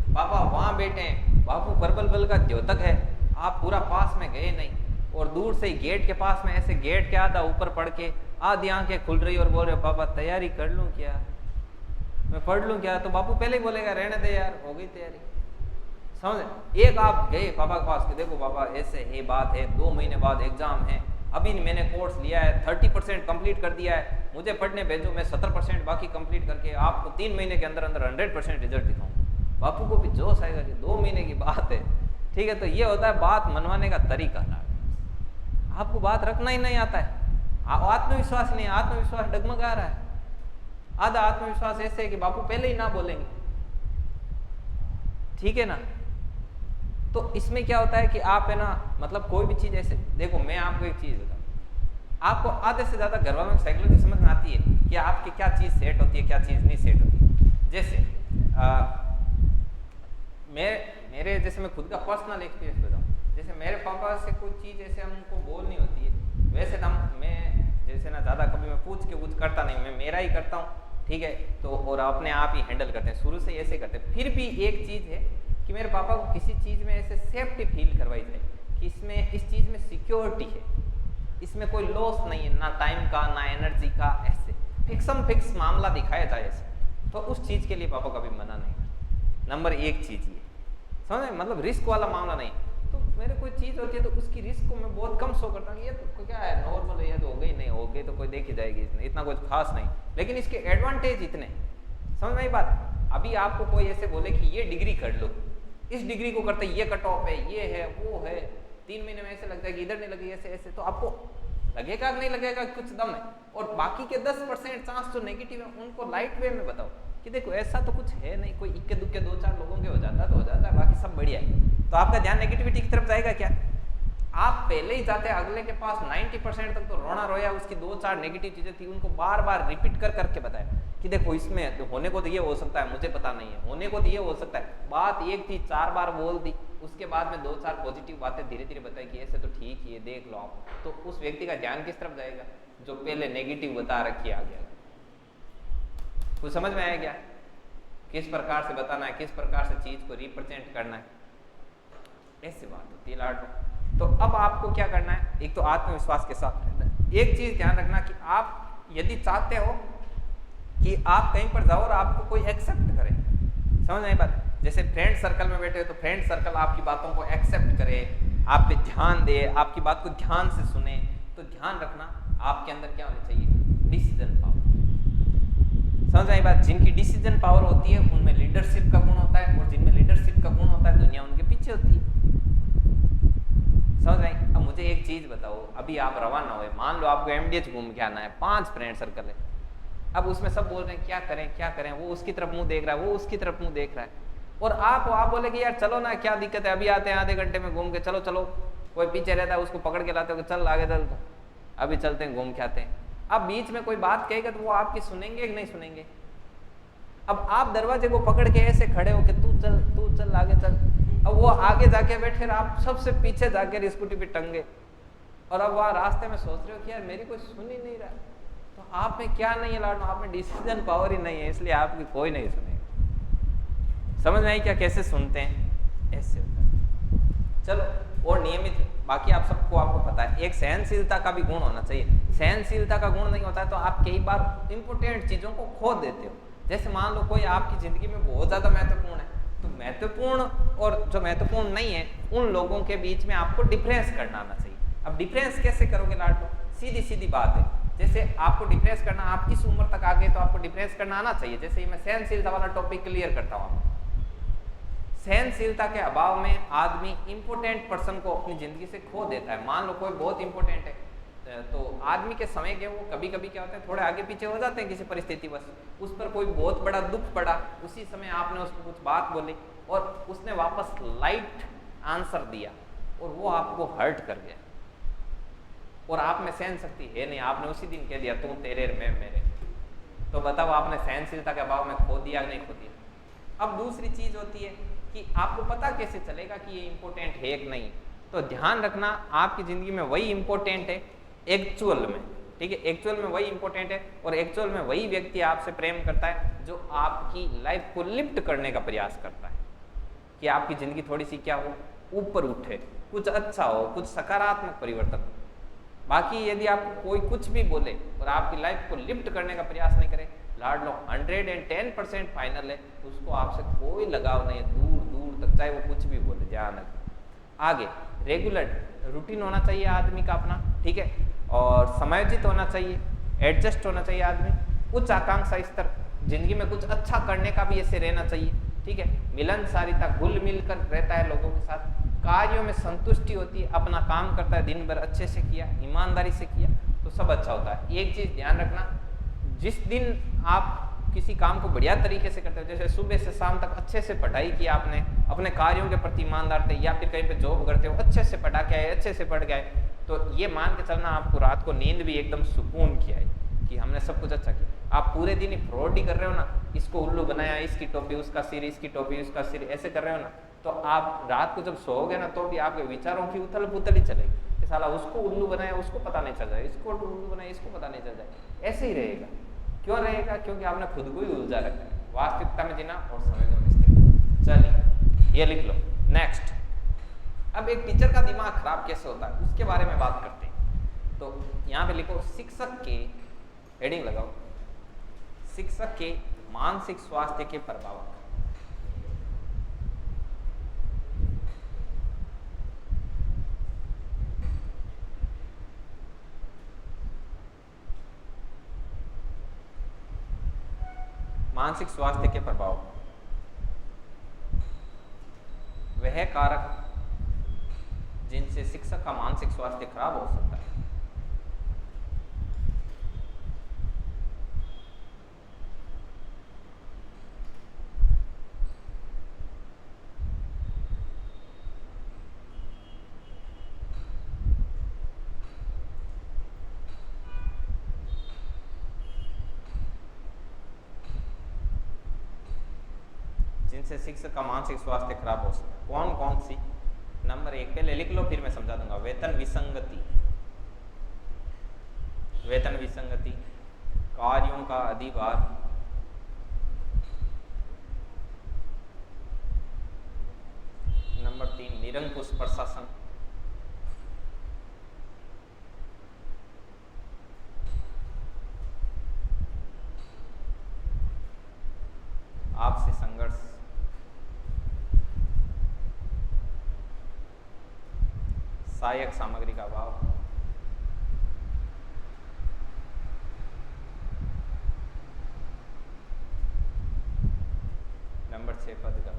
पापा वहां बैठे हैं, बापू परबल बल का द्योतक है, आप पूरा पास में गए नहीं, और दूर से ही गेट के पास में ऐसे गेट के आधा ऊपर पढ़ के आधी आंखें खुल रही और बोल रहे पापा तैयारी कर लूं क्या, मैं पढ़ लूं क्या, तो बापू पहले ही बोलेगा रहने दे यार, हो गई तैयारी। समझे? एक आप गए पापा के पास कि देखो पापा ऐसे ये बात है, 2 महीने बाद एग्जाम है, अभी मैंने कोर्स लिया है, 30% कंप्लीट कर दिया है, मुझे पढ़ने भेजो, मैं 70% बाकी कंप्लीट करके आपको 3 महीने के अंदर अंदर 100% रिजल्ट दिखाऊंगा। बापू को भी जोश आएगा कि 2 महीने की बात है। ठीक है, तो ये होता है बात मनवाने का तरीका। आपको बात रखना ही नहीं आता है, आत्मविश्वास नहीं, आत्मविश्वास डगमगा रहा है, आधा आत्मविश्वास ऐसे है कि बापू पहले ही ना बोलेंगे। ठीक है ना? तो इसमें क्या होता है कि आप है ना, मतलब कोई भी चीज ऐसे देखो, मैं आपको एक चीज बताऊं, आपको आधे से ज्यादा घर वालों की साइकोलॉजी समझ में आती है कि आपकी क्या चीज सेट होती है, क्या चीज नहीं सेट होती। जैसे जैसे मैं खुद का पर्सनल एक्सपीरियंस बताऊं, जैसे मेरे पापा से कोई चीज ऐसे हमको बोलनी होती है, वैसे ना मैं जैसे ना ज्यादा कभी मैं पूछ के कुछ करता नहीं, मैं मेरा ही करता हूँ। ठीक है, तो और अपने आप ही हैंडल करते हैं, शुरू से ऐसे करते हैं। फिर भी एक चीज है कि मेरे पापा को किसी चीज में ऐसे सेफ्टी फील करवाई जाए कि इसमें इस चीज में सिक्योरिटी है, इसमें कोई लॉस नहीं है, ना टाइम का ना एनर्जी का, ऐसे फिक्स मामला दिखाया जाए ऐसे, तो उस चीज के लिए पापा कभी मना नहीं करते। नंबर 1 चीज ये समझे, मतलब रिस्क वाला मामला नहीं। तो मेरे कोई चीज़ होती है तो उसकी रिस्क को मैं बहुत कम शो करता हूँ, ये तो क्या है नॉर्मल है, ये तो हो गई, नहीं हो गई तो कोई देखी जाएगी, इसमें इतना कुछ खास नहीं, लेकिन इसके एडवांटेज इतने, समझ में आई बात। अभी आपको कोई ऐसे बोले कि ये डिग्री कर लो, इस डिग्री को करते ये कट ऑफ है, ये है वो है, 3 महीने में ऐसे लगता है कि इधर नहीं लगी, ऐसे ऐसे, तो आपको लगेगा कि नहीं लगेगा कुछ दम है। और बाकी के 10% चांस जो नेगेटिव है उनको लाइट वे में बताओ कि देखो ऐसा तो कुछ है नहीं, कोई इक्के दुक्के 2-4 लोगों के हो जाता है तो हो जाता है, बाकी सब बढ़िया है। तो आपका ध्यान नेगेटिविटी की तरफ जाएगा क्या? आप पहले ही जाते हैं अगले के पास 90% तक तो रोना रोया, उसकी 2-4 नेगेटिव चीजें थी उनको बार बार रिपीट कर करके बताया कि देखो इसमें तो होने को तो ये हो सकता है, मुझे पता नहीं है, होने को तो ये हो सकता है। बात एक थी 4 बार बोल दी, उसके बाद में 2-4 पॉजिटिव बातें धीरे धीरे बताई कि ऐसे तो ठीक ही है, देख लो आप, तो उस व्यक्ति का ध्यान किस तरफ जाएगा? जो पहले नेगेटिव बता रखी आ गया। कुछ समझ में आया क्या? किस प्रकार से बताना है, किस प्रकार से चीज को रिप्रेजेंट करना है, ऐसी बात होती है लाडो। तो अब आपको क्या करना है, एक तो आत्मविश्वास के साथ रहना है। एक चीज ध्यान रखना कि आप यदि चाहते हो कि आप कहीं पर जाओ और आपको कोई एक्सेप्ट करे, समझ नहीं बात, जैसे फ्रेंड सर्कल में बैठे हो तो फ्रेंड सर्कल आपकी बातों को एक्सेप्ट करे, आप पे ध्यान दे, आपकी बात को ध्यान से सुने, तो ध्यान रखना आपके अंदर क्या होनी चाहिए? Decision power. समझ आई बात? जिनकी डिसीजन पावर होती है उनमें लीडरशिप का गुण होता है, और जिनमें लीडरशिप का गुण होता है दुनिया उनके पीछे होती है। समझ आई? अब मुझे एक चीज बताओ, अभी आप रवाना हुए, मान लो आपको एमडीएच घूम के आना है, 5 फ्रेंड सर्कल है, अब उसमें सब बोल रहे हैं क्या करें क्या करें, वो उसकी तरफ मुंह देख रहा है, वो उसकी तरफ मुंह देख रहा है, और आप बोले कि यार चलो ना, क्या दिक्कत है, अभी आते हैं आधे घंटे में घूम के, चलो चलो, कोई पीछे रहता है उसको पकड़ के लाते हो, चल आगे चल, अभी चलते हैं घूम के आते हैं। अब बीच में कोई बात कहेगा तो वो आपकी सुनेंगे कि नहीं सुनेंगे? अब आप दरवाजे को पकड़ के ऐसे खड़े हो कि तू चल आगे चल, अब वो आगे जाके बैठे, आप सबसे पीछे जाके स्कूटी पे टंगे, और अब वहाँ रास्ते में सोच रहे हो कि यार मेरी कोई सुन ही नहीं रहा, तो आप में क्या नहीं है लाडो? आप में डिसीजन पावर ही नहीं है, इसलिए आपकी कोई नहीं सुनेगा। समझ में आई क्या कैसे सुनते हैं? ऐसे होता है। चलो, और नियमित, बाकी आप सबको आपको पता है, एक सहनशीलता का भी गुण होना चाहिए। सहनशीलता का गुण नहीं होता है तो आप कई बार इंपॉर्टेंट चीजों को खो देते हो। जैसे मान लो कोई आपकी जिंदगी में बहुत ज्यादा महत्वपूर्ण है, तो महत्वपूर्ण और जो महत्वपूर्ण नहीं है उन लोगों के बीच में आपको डिफरेंस करना आना चाहिए। अब डिफरेंस कैसे करोगे लाडो? सीधी सीधी बात है, जैसे आपको डिफरेंस करना, आप इस उम्र तक आ गए तो आपको डिफरेंस करना आना चाहिए। जैसे मैं सहनशीलता वाला टॉपिक क्लियर करता हूँ, सहनशीलता के अभाव में आदमी इंपोर्टेंट पर्सन को अपनी जिंदगी से खो देता है। मान लो कोई बहुत इंपॉर्टेंट है, तो आदमी के समय के वो कभी कभी क्या होता है, थोड़े आगे पीछे हो जाते हैं किसी परिस्थिति बस, उस पर कोई बहुत बड़ा दुख पड़ा, उसी समय आपने उसको कुछ बात बोली और उसने वापस लाइट आंसर दिया और वो आपको हर्ट कर गया, और आप में सहन शक्ति है नहीं, आपने उसी दिन कह दिया तुम तेरे मैं मेरे, तो बताओ आपने सहनशीलता के अभाव में खो दिया नहीं खो दिया? अब दूसरी चीज होती है कि आपको पता कैसे चलेगा कि ये इंपॉर्टेंट है कि नहीं? तो ध्यान रखना, आपकी जिंदगी में वही इंपॉर्टेंट है एक्चुअल में, ठीक है, एक्चुअल में वही इंपॉर्टेंट है, और एक्चुअल में वही व्यक्ति आपसे प्रेम करता है जो आपकी लाइफ को लिफ्ट करने का प्रयास करता है, कि आपकी जिंदगी थोड़ी सी क्या हो, ऊपर उठे, कुछ अच्छा हो, कुछ सकारात्मक परिवर्तन हो। बाकी यदि आपको कोई कुछ भी बोले और आपकी लाइफ को लिफ्ट करने का प्रयास नहीं करे, लाड लो 110% फाइनल है, उसको आपसे कोई लगाव नहीं है, दूर दूर तक, चाहे वो कुछ भी बोले। ध्यान रखें। आगे रेगुलर रूटीन होना चाहिए आदमी का अपना, ठीक है, और समायोजित होना चाहिए, एडजस्ट होना चाहिए आदमी, उच्च आकांक्षा स्तर, जिंदगी में कुछ अच्छा करने का भी ऐसे रहना चाहिए, ठीक है, मिलनसारिता, घुल मिलकर रहता है लोगों के साथ, कार्यों में संतुष्टि होती है, अपना काम करता है, दिन भर अच्छे से किया, ईमानदारी से किया तो सब अच्छा होता है। एक चीज ध्यान रखना, जिस दिन आप किसी काम को बढ़िया तरीके से करते हो, जैसे सुबह से शाम तक अच्छे से पढ़ाई की आपने, अपने कार्यों के प्रति ईमानदार थे, या फिर कहीं पे जॉब करते हो, अच्छे से पढ़ा के आए, अच्छे से पढ़ के आए, तो ये मान के चलना आपको रात को नींद भी एकदम सुकून की आई कि हमने सब कुछ अच्छा किया। आप पूरे दिन ही फ्रॉड ही कर रहे हो ना, इसको उल्लू बनाया, इसकी टोपी उसका सिर, इसकी टोपी उसका सिर, ऐसे कर रहे हो ना, तो आप रात को जब सोओगे ना तो भी आपके विचारों की उथल पुथल ही चलेगी कि साला उसको उल्लू बनाया, उसको पता नहीं चल रहा है, इसको उल्लू बनाया, इसको पता नहीं चल रहा है, ऐसे ही रहेगा। क्यों रहेगा? क्योंकि आपने खुद को ही उलझा रखा है। वास्तविकता में जीना और समय में स्थिर। चलिए ये लिख लो। नेक्स्ट, अब एक टीचर का दिमाग खराब कैसे होता है उसके बारे में बात करते हैं। तो यहाँ पे लिखो, शिक्षक के, हेडिंग लगाओ, शिक्षक के मानसिक स्वास्थ्य के प्रभाव। मानसिक स्वास्थ्य के प्रभाव, वह कारक जिनसे शिक्षक का मानसिक स्वास्थ्य खराब हो सकता है। जिनसे शिक्षक का मानसिक स्वास्थ्य खराब हो सकता है, कौन कौन सी? नंबर 1 पहले लिख लो, फिर मैं समझा दूंगा। वेतन विसंगति, वेतन विसंगति, कार्यों का अधिभार, नंबर 3 निरंकुश प्रशासन, आपसी संघर्ष, सहायक सामग्री का अभाव, नंबर 6 पद का।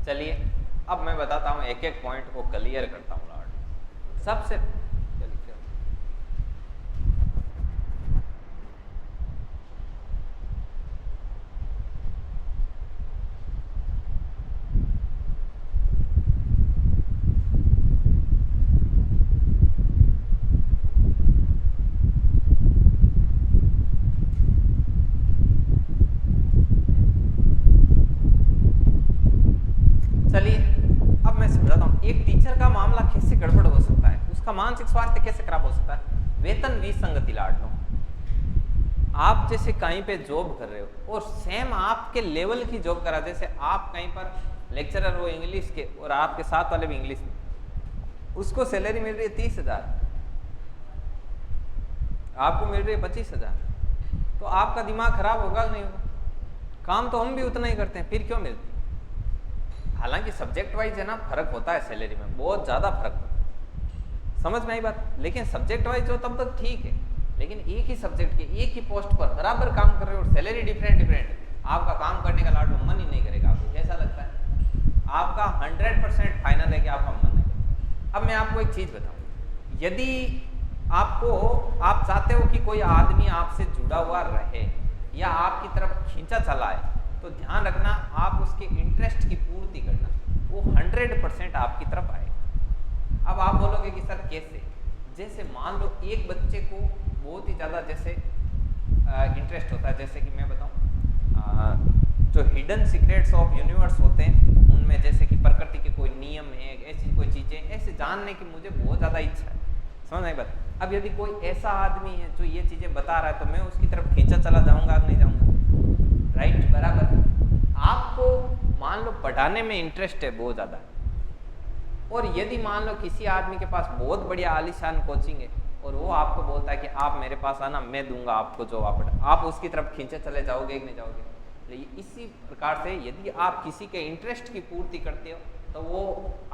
चलिए अब मैं बताता हूं, एक एक पॉइंट को क्लियर करता हूं। लॉर्ड सबसे एक टीचर का मामला कैसे गड़बड़ हो सकता है, उसका मानसिक स्वास्थ्य कैसे खराब हो सकता है। वेतन विसंगति लाड लो, आप जैसे कहीं पे जॉब कर रहे हो और सेम आपके लेवल की जॉब करा, जैसे आप कहीं पर लेक्चरर हो इंग्लिश के और आपके साथ वाले भी इंग्लिश में, उसको सैलरी मिल रही है 30,000, आपको मिल रही है 25,000, तो आपका दिमाग खराब होगा कि नहीं होगा? काम तो हम भी उतना ही करते हैं, फिर क्यों मिलती? हालांकि सब्जेक्ट वाइज है ना, फर्क होता है सैलरी में, बहुत ज्यादा फर्क होता है, समझ में आई बात। लेकिन सब्जेक्ट वाइज हो तब तक ठीक है, लेकिन एक ही सब्जेक्ट के एक ही पोस्ट पर बराबर काम कर रहे हो और सैलरी डिफरेंट, आपका काम करने का लाड मन ही नहीं करेगा। आपको कैसा लगता है? आपका 100% फाइनल है कि आपका मन नहीं करेगा। अब मैं आपको एक चीज बताऊं, यदि आप चाहते हो कि कोई आदमी आपसे जुड़ा हुआ रहे या आपकी तरफ खींचा चला है, तो ध्यान रखना आप उसके इंटरेस्ट की पूर्ति करना, वो 100% आपकी तरफ आएगा। अब आप बोलोगे कि सर कैसे? जैसे मान लो एक बच्चे को बहुत ही ज़्यादा जैसे इंटरेस्ट होता है, जैसे कि मैं बताऊं, जो हिडन सीक्रेट्स ऑफ यूनिवर्स होते हैं उनमें, जैसे कि प्रकृति के कोई नियम है, ऐसी कोई चीज़ें ऐसे जानने की मुझे बहुत ज़्यादा इच्छा है, समझ नहीं बात। अब यदि कोई ऐसा आदमी है जो ये चीज़ें बता रहा है, तो मैं उसकी तरफ खींचा चला जाऊँगा कि नहीं जाऊँगा? राइट, बराबर। आपको मान लो पढ़ाने में इंटरेस्ट है बहुत ज़्यादा, और यदि मान लो किसी आदमी के पास बहुत बढ़िया आलीशान कोचिंग है और वो आपको बोलता है कि आप मेरे पास आना, मैं दूंगा आपको जो आप उसकी तरफ खींचे चले जाओगे कि नहीं जाओगे? लेकिन इसी प्रकार से यदि आप किसी के इंटरेस्ट की पूर्ति करते हो तो वो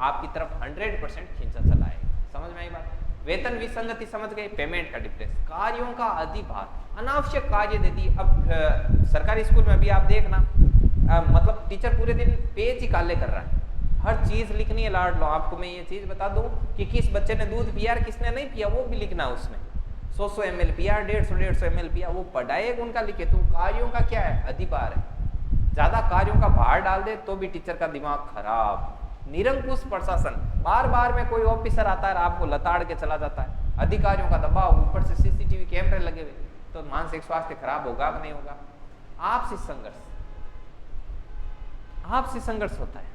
आपकी तरफ 100% खींचा चला है। समझ में आई बात? वेतन विसंगति समझ गए, पेमेंट का डिफरेंस, कार्यों का अधिभार, अनावश्यक कार्य दे दिए। अब सरकारी स्कूल में भी आप देखना, मतलब टीचर पूरे दिन पेज ही काले कर रहा है, हर चीज लिखनी है। लाड लो, आपको मैं ये चीज बता दूं कि किस बच्चे ने दूध पिया और किसने नहीं पिया, वो भी लिखना है उसमें। 100 ml पिया, 150 ml पिया, वो पढ़ाएगा उनका लिखे। तो कार्यों का क्या है? अधिभार है। ज्यादा कार्यों का भार डाल दे तो भी टीचर का दिमाग खराब। निरंकुश प्रशासन, बार बार में कोई ऑफिसर आता है आपको लताड़ के चला जाता है, अधिकारियों का दबाव, ऊपर से CCTV कैमरे लगे हुए, तो मानसिक स्वास्थ्य खराब होगा कि नहीं होगा? आपसी संघर्ष, आपसी संघर्ष होता है।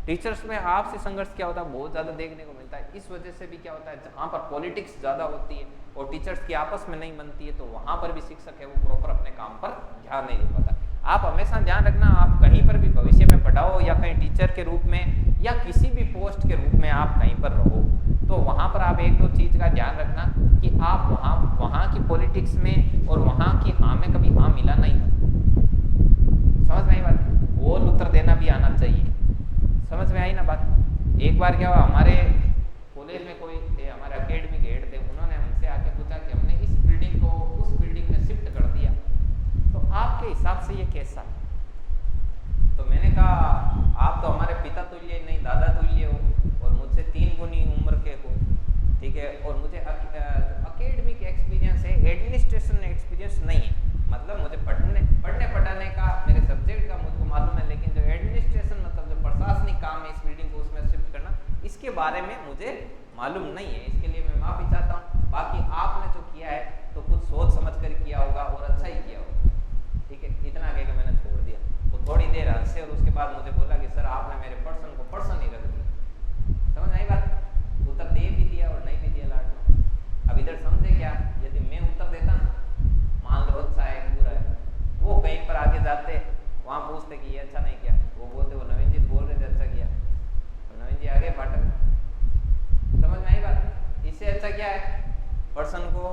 टीचर्स में आपसी संघर्ष क्या होता है, बहुत ज़्यादा देखने को मिलता है। इस वजह से भी क्या होता है, जहाँ पर पॉलिटिक्स ज़्यादा होती है और टीचर्स की आपस में नहीं बनती है, तो वहाँ पर भी शिक्षक है वो प्रॉपर अपने काम पर ध्यान नहीं दे पाता। आप हमेशा ध्यान रखना, आप कहीं पर भी भविष्य में पढ़ाओ या कहीं टीचर के रूप में या किसी भी पोस्ट के रूप में आप कहीं पर रहो, तो वहाँ पर आप एक दो चीज़ का ध्यान रखना कि आप वहाँ की पॉलिटिक्स में और वहाँ की हाँ में कभी हाँ मिलाना ही मत। समझ में आई बात? गोल उत्तर देना भी आना चाहिए। समझ में आई ना बात? एक बार क्या हुआ, हमारे कॉलेज में कोई थे, हमारे अकेडमिक हेड थे, उन्होंने हमसे आके पूछा कि हमने इस बिल्डिंग को उस बिल्डिंग में शिफ्ट कर दिया, तो आपके हिसाब से ये कैसा? तो मैंने कहा आप तो हमारे पिता तुल्य नहीं दादा तुल्य हो और मुझसे 3 गुनी उम्र के हो, ठीक है, और मुझे अकेडमिक एक्सपीरियंस है, एडमिनिस्ट्रेशन एक्सपीरियंस नहीं है। मतलब मुझे पढ़ने पढ़ाने का मेरे सब्जेक्ट का मुझको मालूम है, लेकिन जो एडमिनिस्ट्रेशन मतलब जो प्रशासनिक काम है इस बिल्डिंग को उसमें शिफ्ट करना, इसके बारे में मुझे मालूम नहीं है। इसके लिए मैं माफ़ी चाहता हूँ। बाकी आपने जो किया है तो कुछ सोच समझ कर किया होगा और अच्छा ही किया होगा, ठीक है। इतना कह के मैंने छोड़ दिया। तो थोड़ी देर हंसे और उसके बाद मुझे बोला कि सर आपने मेरे पर्सन को पर्सन ही रख दिया। समझ आई बात? उत्तर दे भी दिया और नहीं भी दिया लाड। अब इधर समझे क्या, यदि मैं उत्तर देता ना, मान लो अच्छा है बुरा है, वो कहीं पर आगे जाते वहाँ पूछते कि ये अच्छा नहीं किया, वो बोलते वो नवीन जी बोल रहे थे अच्छा किया, तो नवीन जी आगे फाटक। समझ में आई बात? इससे अच्छा क्या है, पर्सन को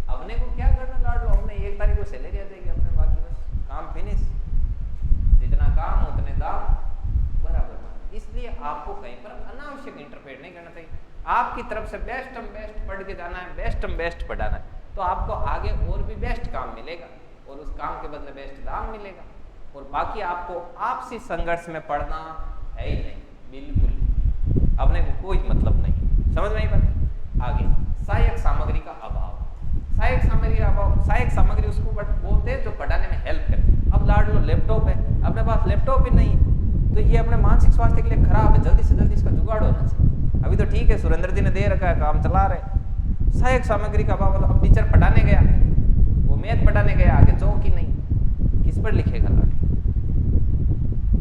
अपने को क्या करना लाड लो, हमने 1 तारीख को सैलरी आ जाएगी अपने, बाकी बस काम फिनिश, जितना काम उतने दाम बराबर। इसलिए आपको कहीं पर अनावश्यक इंटरफेयर नहीं करना चाहिए। आपकी तरफ से बेस्ट पढ़ के जाना है, बेस्ट पढ़ाना है, तो आपको आगे और भी बेस्ट काम मिलेगा और उस काम के बदले बेस्ट दाम मिलेगा। और बाकी आपको आपसी संघर्ष में पढ़ना है ही नहीं, बिल्कुल अपने को कोई मतलब नहीं। समझ में आई बात? आगे सहायक सामग्री का अभाव। सहायक सामग्री का अभाव, सहायक सामग्री उसको बोलते हैं जो पढ़ाने में हेल्प करे। अब लाड लो लैपटॉप है, अपने पास लैपटॉप ही नहीं है, तो ये अपने मानसिक स्वास्थ्य के लिए खराब है, जल्दी से जल्दी इसका जुगाड़ होना चाहिए। अभी तो ठीक है, सुरेंद्र जी ने दे रखा है, काम चला रहे। सहायक सामग्री का अभाव, अब टीचर पढ़ाने गया, वो मैथ पढ़ाने गया, आगे चौक ही नहीं, किस पर लिखेगा लाड?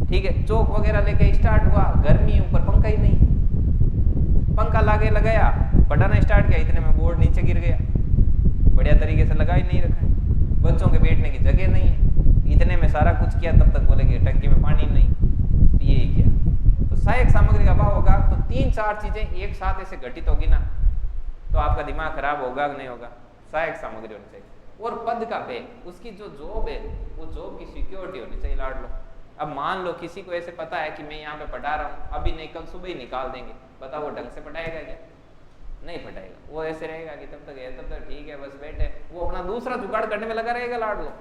ठीक है, चौक वगैरह लेके स्टार्ट हुआ, गर्मी ऊपर पंखा ही नहीं, पंखा लागे लगाया, पढ़ाना स्टार्ट किया, इतने में बोर्ड नीचे गिर गया, बढ़िया तरीके से लगा ही नहीं रखा है, बच्चों के बैठने की जगह नहीं है, इतने में सारा कुछ किया, तब तक बोले कि टंकी में पानी नहीं, ये ही किया। तो सहायक सामग्री का अभाव होगा तो 3-4 चीजें एक साथ ऐसे घटित होगी ना, तो आपका दिमाग खराब होगा कि नहीं होगा? सहायक सामग्री होनी चाहिए। और पद का पे, उसकी जो जॉब है वो जॉब की सिक्योरिटी होनी चाहिए लाड लो। अब मान लो किसी को ऐसे पता है कि मैं यहाँ पे पढ़ा रहा हूँ, अभी नहीं कल सुबह ही निकाल देंगे, बताओ वो ढंग से पढ़ाएगा क्या? नहीं पढ़ाएगा। वो ऐसे रहेगा कि तब तक है तब तक ठीक है बस बैठे, वो अपना दूसरा जुगाड़ करने में लगा रहेगा लाड लो।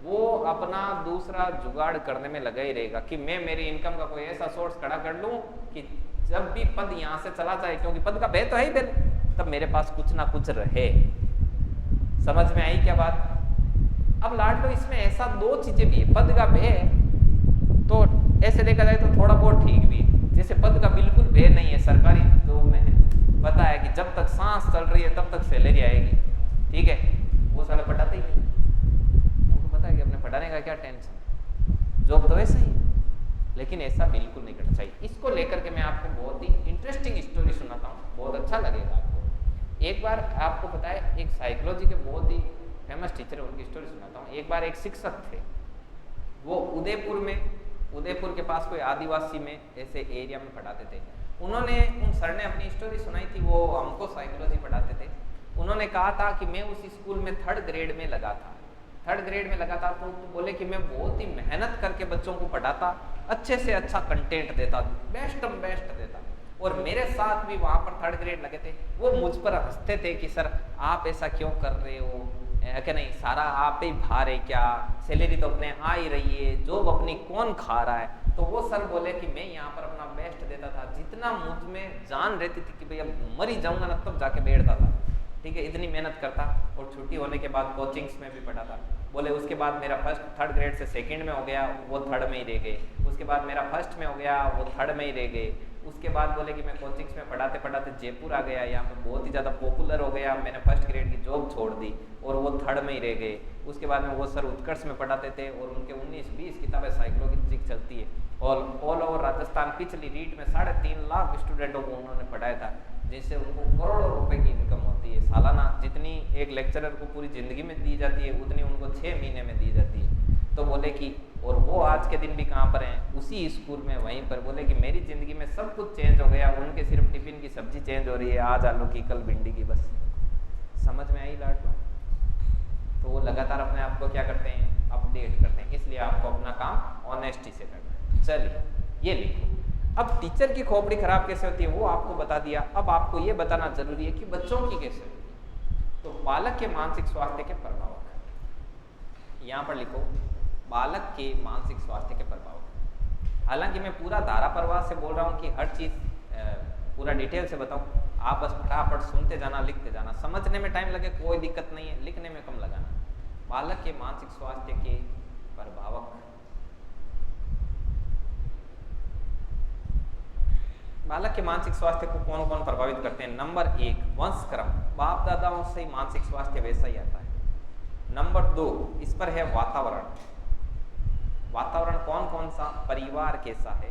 वो अपना दूसरा जुगाड़ करने में लगा ही रहेगा कि मैं मेरी इनकम का कोई ऐसा सोर्स खड़ा कर लूं कि जब भी पद यहाँ से चला जाए, क्योंकि पद का भय तो है ही पहले, तब मेरे पास कुछ ना कुछ रहे। समझ में आई क्या बात? अब लाड लो इसमें ऐसा 2 चीजें भी है, पद का भय तो ऐसे देखा जाए तो थोड़ा बहुत ठीक भी है, जैसे पद का बिल्कुल भय नहीं है, सरकारी जॉब में है, पता है कि जब तक सांस चल रही है तब तक सैलरी आएगी, ठीक है, वो साले पढ़ाते ही नहीं, उनको पता है कि अपने पढ़ाने का क्या टेंशन, जॉब तो ऐसा ही है। लेकिन ऐसा बिल्कुल नहीं करना चाहिए। इसको लेकर के मैं आपको बहुत ही इंटरेस्टिंग स्टोरी सुनाता हूँ, बहुत अच्छा लगेगा आपको। एक बार आपको पता है एक साइकोलॉजी के बहुत ही फेमस टीचर है, उनकी स्टोरी सुनाता हूँ। एक बार एक शिक्षक थे, वो उदयपुर के पास कोई आदिवासी में ऐसे एरिया में पढ़ाते थे। उन्होंने उन सर ने अपनी स्टोरी सुनाई थी, वो हमको साइकोलॉजी पढ़ाते थे। उन्होंने कहा था कि मैं उस स्कूल में 3rd ग्रेड में लगा था, 3rd ग्रेड में लगा था, तो बोले कि मैं बहुत ही मेहनत करके बच्चों को पढ़ाता, अच्छे से अच्छा कंटेंट देता, बेस्ट देता, और मेरे साथ भी वहाँ पर 3rd ग्रेड लगे थे, वो मुझ पर हंसते थे कि सर आप ऐसा क्यों कर रहे हो, कि नहीं सारा आप ही भार है क्या, सैलरी तो अपने आ ही रही है, जॉब अपनी कौन खा रहा है। तो वो सर बोले कि मैं यहाँ पर अपना बेस्ट देता था, जितना मुझ में जान रहती थी कि भैया मर ही जाऊंगा ना, तब जाके बैठता था, ठीक है, इतनी मेहनत करता, और छुट्टी होने के बाद कोचिंग्स में भी पढ़ा था। बोले उसके बाद मेरा 3rd ग्रेड से 2nd में हो गया, वो 3rd में ही रह गए, उसके बाद मेरा 1st में हो गया, वो 3rd में ही रह गए, उसके बाद बोले कि मैं कोचिंग्स में पढ़ाते पढ़ाते जयपुर आ गया, यहाँ पे बहुत ही ज़्यादा पॉपुलर हो गया, मैंने फर्स्ट ग्रेड की जॉब छोड़ दी और वो थर्ड में ही रह गए। उसके बाद में वो सर उत्कर्ष में पढ़ाते थे और उनके 19-20 किताबें साइकोलॉजी की चलती है और ऑल ओवर राजस्थान पिछली रीट में 3.5 लाख स्टूडेंटों को उन्होंने पढ़ाया था, जिससे उनको करोड़ों रुपए की इनकम होती है सालाना। जितनी एक लेक्चरर को पूरी ज़िंदगी में दी जाती है उतनी उनको 6 महीने में दी जाती है। तो बोले कि और वो आज के दिन भी कहाँ पर हैं, उसी स्कूल में वहीं पर। बोले कि मेरी ज़िंदगी में सब कुछ चेंज हो गया, उनके सिर्फ टिफिन की सब्जी चेंज हो रही है, आज आलू की कल भिंडी की। बस समझ में आई लाड लो। तो वो लगातार अपने आप को क्या करते हैं, अपडेट करते हैं। इसलिए आपको अपना काम ऑनेस्टी से करना है। चलिए ये लिखो। अब टीचर की खोपड़ी खराब कैसे होती है वो आपको बता दिया। अब आपको ये बताना जरूरी है कि बच्चों की कैसे होती है। तो बालक के मानसिक स्वास्थ्य के प्रभाव, यहाँ पर लिखो बालक के मानसिक स्वास्थ्य के प्रभाव। हालांकि मैं पूरा धारा प्रवाह से बोल रहा हूँ कि हर चीज़ पूरा डिटेल से बताऊँ, आप बस फटाफट सुनते जाना, लिखते जाना। समझने में टाइम लगे कोई दिक्कत नहीं है, लिखने में कम लगाना। बालक के मानसिक स्वास्थ्य के प्रभावक। बालक के मानसिक स्वास्थ्य को कौन कौन प्रभावित करते हैं? नंबर 1 वंशक्रम, बाप दादाओं से मानसिक स्वास्थ्य वैसा ही आता है। नंबर 2 इस पर है वातावरण। वातावरण कौन कौन सा? परिवार कैसा है,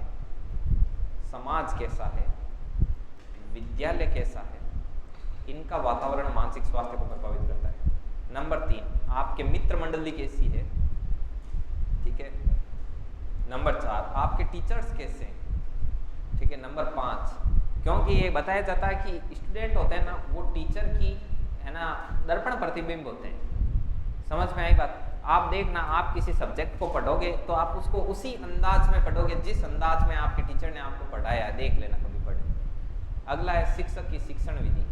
समाज कैसा है, विद्यालय कैसा है, इनका वातावरण मानसिक स्वास्थ्य को प्रभावित करता है। नंबर 3 आपके मित्र मंडली कैसी है, ठीक है। नंबर 4 आपके टीचर्स कैसे हैं, ठीक है। नंबर 5 क्योंकि ये बताया जाता है कि स्टूडेंट होते हैं ना, वो टीचर की है ना दर्पण प्रतिबिंब होते हैं। समझ में आई बात? आप देखना, आप किसी सब्जेक्ट को पढ़ोगे तो आप उसको उसी अंदाज में पढ़ोगे जिस अंदाज में आपके टीचर ने आपको पढ़ाया है। देख लेना कभी पढ़े। अगला है शिक्षक की शिक्षण विधि।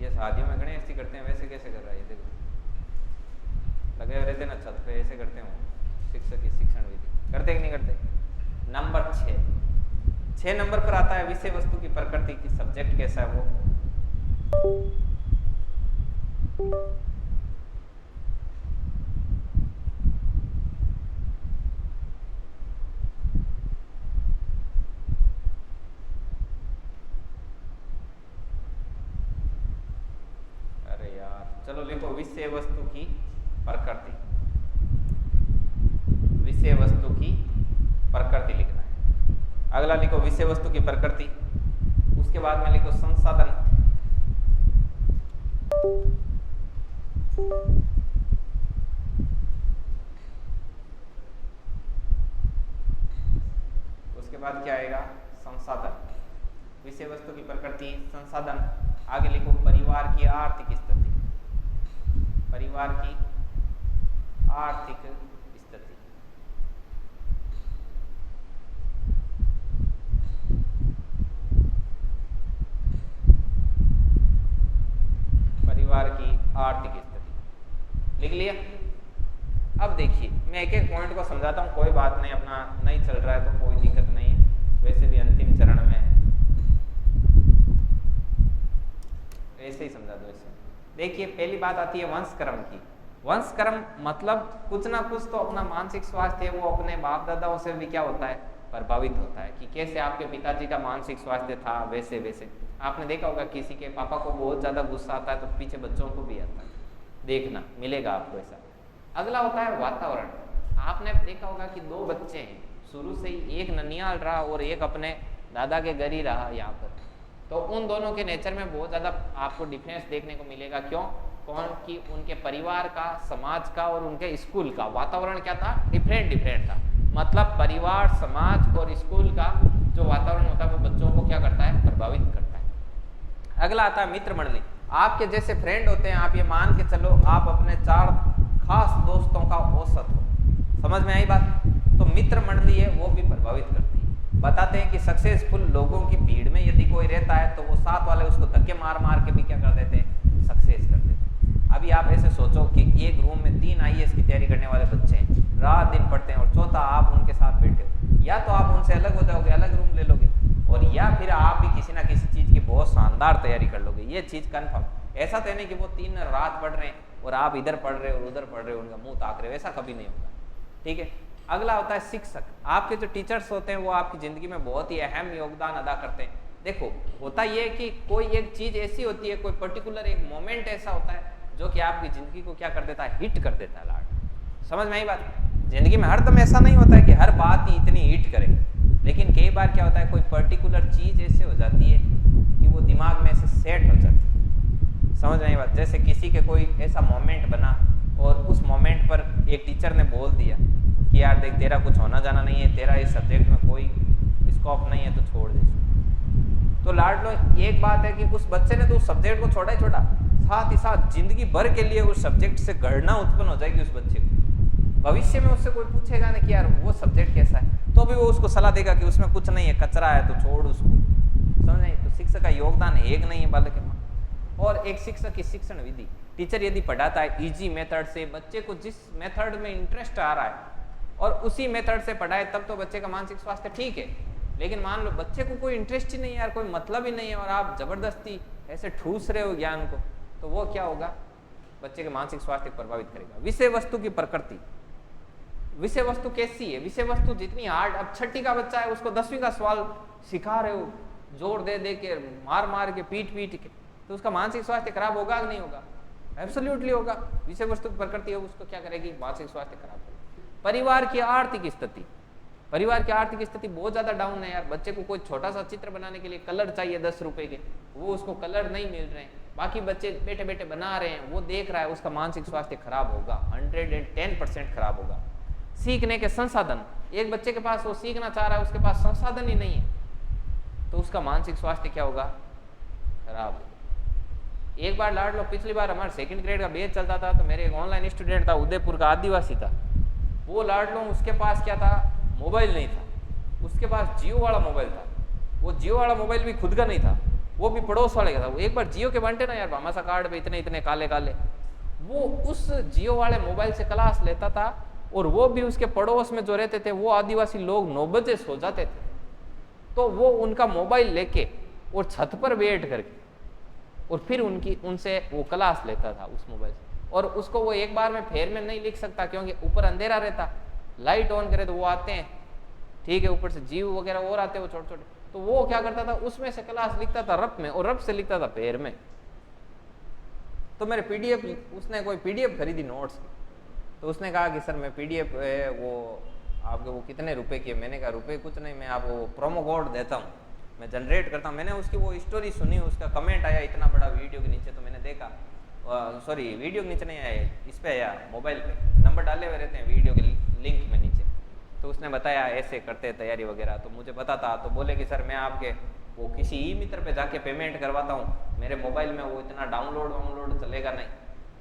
ये शादियों में गणेश करते हैं, वैसे कैसे कर रहा है ये देखो, लगे हुए रहते ना छत पे, ऐसे करते हैं। शिक्षक की शिक्षण विधि करते कि नहीं करते? नंबर 6 नंबर पर आता है विषय वस्तु की प्रकृति की, सब्जेक्ट कैसा है वो। अरे यार चलो लिखो विषय वस्तु की प्रकृति। विषय वस्तु की प्रकृति लिखना है। अगला लिखो विषय वस्तु की प्रकृति। उसके बाद में लिखो संसाधन। उसके बाद क्या आएगा? संसाधन। विषय वस्तु की प्रकृति, संसाधन। आगे लिखो परिवार की आर्थिक स्थिति। परिवार की आर्थिक स्थिति। परिवार की आर्थिक स्थिति लिख लिया। अब देखिए मैं एक एक पॉइंट को समझाता हूँ, कोई बात नहीं, अपना नहीं चल रहा है तो कोई दिक्कत नहीं है, वैसे भी अंतिम चरण में है, ऐसे ही समझा दो इसे। देखिए पहली बात आती है वंशक्रम की। वंशक्रम मतलब कुछ ना कुछ तो अपना मानसिक स्वास्थ्य है वो अपने बाप दादाओं से भी क्या होता है, प्रभावित होता है। कि कैसे आपके पिताजी का मानसिक स्वास्थ्य था वैसे वैसे आपने देखा होगा किसी के पापा को बहुत ज़्यादा गुस्सा आता है तो पीछे बच्चों को भी आता है, देखना मिलेगा आपको ऐसा। अगला होता है वातावरण। आपने देखा होगा कि 2 बच्चे हैं, शुरू से ही एक ननियाल रहा और एक अपने दादा के घर ही रहा यहाँ पर, तो उन दोनों के नेचर में बहुत ज़्यादा आपको डिफरेंस देखने को मिलेगा। क्यों? कौन कि उनके परिवार का, समाज का और उनके स्कूल का वातावरण क्या था, डिफरेंट था। मतलब परिवार, समाज और स्कूल का जो वातावरण होता है वो बच्चों को क्या करता है, प्रभावित करता है। अगला आता है मित्र मंडली। आपके जैसे फ्रेंड होते हैं, आप ये मान के चलो आप अपने 4 खास दोस्तों का औसत हो। समझ में आई बात? तो मित्र मंडली है वो भी प्रभावित करती है। बताते हैं कि सक्सेसफुल लोगों की भीड़ में यदि कोई रहता है तो वो साथ वाले उसको धक्के मार मार के भी क्या कर देते हैं, सक्सेस कर देते हैं। अभी आप ऐसे सोचो कि एक रूम में 3 IAS की तैयारी करने वाले बच्चे हैं, रात दिन पढ़ते हैं, और चौथा आप उनके साथ बैठे हो, या तो आप उनसे अलग हो जाओगे, अलग रूम ले लोगे, और या फिर आप भी किसी ना किसी चीज़ की बहुत शानदार तैयारी कर लोगे। ये चीज़ कन्फर्म। ऐसा तो नहीं कि वो 3 रात पढ़ रहे हैं और आप इधर पढ़ रहे हो और उधर पढ़ रहे हो, उनका मुंह ताक रहे हो, ऐसा कभी नहीं होगा। ठीक है। अगला होता है शिक्षक। आपके जो टीचर्स होते हैं वो आपकी ज़िंदगी में बहुत ही अहम योगदान अदा करते हैं। देखो होता ये है कि कोई एक चीज़ ऐसी होती है, कोई पर्टिकुलर एक मोमेंट ऐसा होता है जो कि आपकी ज़िंदगी को क्या कर देता है, हिट कर देता है। लाड समझ में आई बात? ज़िंदगी में हरदम ऐसा नहीं होता है कि हर बात ही इतनी हिट करे, लेकिन कई बार क्या होता है कोई पर्टिकुलर चीज़ ऐसे हो जाती है कि वो दिमाग में ऐसे सेट हो जाती है। समझ में आई बात? जैसे किसी के कोई ऐसा मोमेंट बना और उस मोमेंट पर एक टीचर ने बोल दिया कि यार देख तेरा कुछ होना जाना नहीं है, तेरा इस सब्जेक्ट में कोई स्कोप नहीं है तो छोड़ दे। तो लाडलो एक बात है कि उस बच्चे ने तो उस सब्जेक्ट को छोड़ा ही छोड़ा, साथ ही साथ जिंदगी भर के लिए उस सब्जेक्ट से घृणा उत्पन्न हो जाएगी उस बच्चे को। भविष्य में उससे कोई पूछेगा ना कि यार वो सब्जेक्ट कैसा है, तो भी वो उसको सलाह देगा कि उसमें कुछ नहीं है, कचरा है, तो छोड़ उसको। समझ नहीं? तो शिक्षक का योगदान एक नहीं है बालक में। और एक शिक्षक की शिक्षण विधि, टीचर यदि पढ़ाता है इजी मेथड से, बच्चे को जिस मेथड में इंटरेस्ट आ रहा है और उसी मेथड से पढ़ाए, तब तो बच्चे का मानसिक स्वास्थ्य ठीक है। लेकिन मान लो बच्चे को कोई इंटरेस्ट ही नहीं है यार, कोई मतलब ही नहीं है, और आप जबरदस्ती ऐसे ठूस रहे हो ज्ञान को, तो वो क्या होगा, बच्चे के मानसिक स्वास्थ्य को प्रभावित करेगा। विषय वस्तु की प्रकृति, विषय वस्तु कैसी है, विषय वस्तु जितनी हार्ड, अब 6ठी का बच्चा है उसको 10वीं का सवाल सिखा रहे हो जोर दे दे के, मार मार के, पीट पीट के, तो उसका मानसिक स्वास्थ्य खराब होगा कि नहीं होगा? एब्सोल्युटली होगा। विषय वस्तु की प्रकृति है उसको क्या करेगी, मानसिक स्वास्थ्य खराब करेगी। परिवार की आर्थिक स्थिति, परिवार की आर्थिक स्थिति बहुत ज्यादा डाउन है यार। बच्चे को कोई छोटा सा चित्र बनाने के लिए कलर चाहिए 10 रुपए के, वो उसको कलर नहीं मिल रहे हैं, बाकी बच्चे बैठे बैठे बना रहे हैं, वो देख रहा है, उसका मानसिक स्वास्थ्य खराब होगा, 110% खराब होगा। सीखने के संसाधन, एक बच्चे के पास वो सीखना चाह रहा है, उसके पास संसाधन ही नहीं है, तो उसका मानसिक स्वास्थ्य क्या होगा, खराब होगा। एक बार लाड लो, पिछली बार हमारा 2nd ग्रेड का बैच चलता था, तो मेरे एक ऑनलाइन स्टूडेंट था, उदयपुर का आदिवासी था, वो लाड लो उसके पास क्या था, मोबाइल नहीं था, उसके पास जियो वाला मोबाइल था। वो जियो वाला मोबाइल भी खुद का नहीं था, वो भी पड़ोस वाले का था। वो एक बार जियो के बांटे ना यार, भामासा कार्ड पे इतने इतने काले काले, वो उस जियो वाले मोबाइल से क्लास लेता था, और वो भी उसके पड़ोस में जो रहते थे वो आदिवासी लोग 9 बजे सो जाते थे, तो वो उनका मोबाइल लेके और छत पर बैठ करके और फिर उनसे वो क्लास लेता था उस मोबाइल से। और उसको वो एक बार में फेर में नहीं लिख सकता, क्योंकि ऊपर अंधेरा रहता, लाइट ऑन करे तो वो आते हैं, ठीक है, ऊपर से जीव वगैरह और आते हैं वो छोटे छोटे, तो वो क्या करता था, उसमें से क्लास लिखता था रफ में, और रफ से लिखता था फेर में। तो मेरे पीडीएफ, उसने कोई पीडीएफ खरीदी नोट्स की, तो उसने कहा कि सर मैं पीडीएफ वो आपके वो कितने रुपए की है? मैंने कहा रुपए कुछ नहीं, मैं आपको प्रोमो कोड देता हूँ, मैं जनरेट करता हूँ। मैंने उसकी वो स्टोरी सुनी, उसका कमेंट आया इतना बड़ा वीडियो के नीचे, तो मैंने देखा, सॉरी वीडियो के नीचे नहीं आया, इस पे आया, मोबाइल पे नंबर डाले हुए रहते हैं वीडियो के लिंक में नीचे। तो उसने बताया ऐसे करते हैं तैयारी वगैरह, तो मुझे पता था, तो बोले कि सर मैं आपके वो किसी ई मित्र पे जाके पेमेंट करवाता हूँ, मेरे मोबाइल में वो इतना डाउनलोड चलेगा नहीं,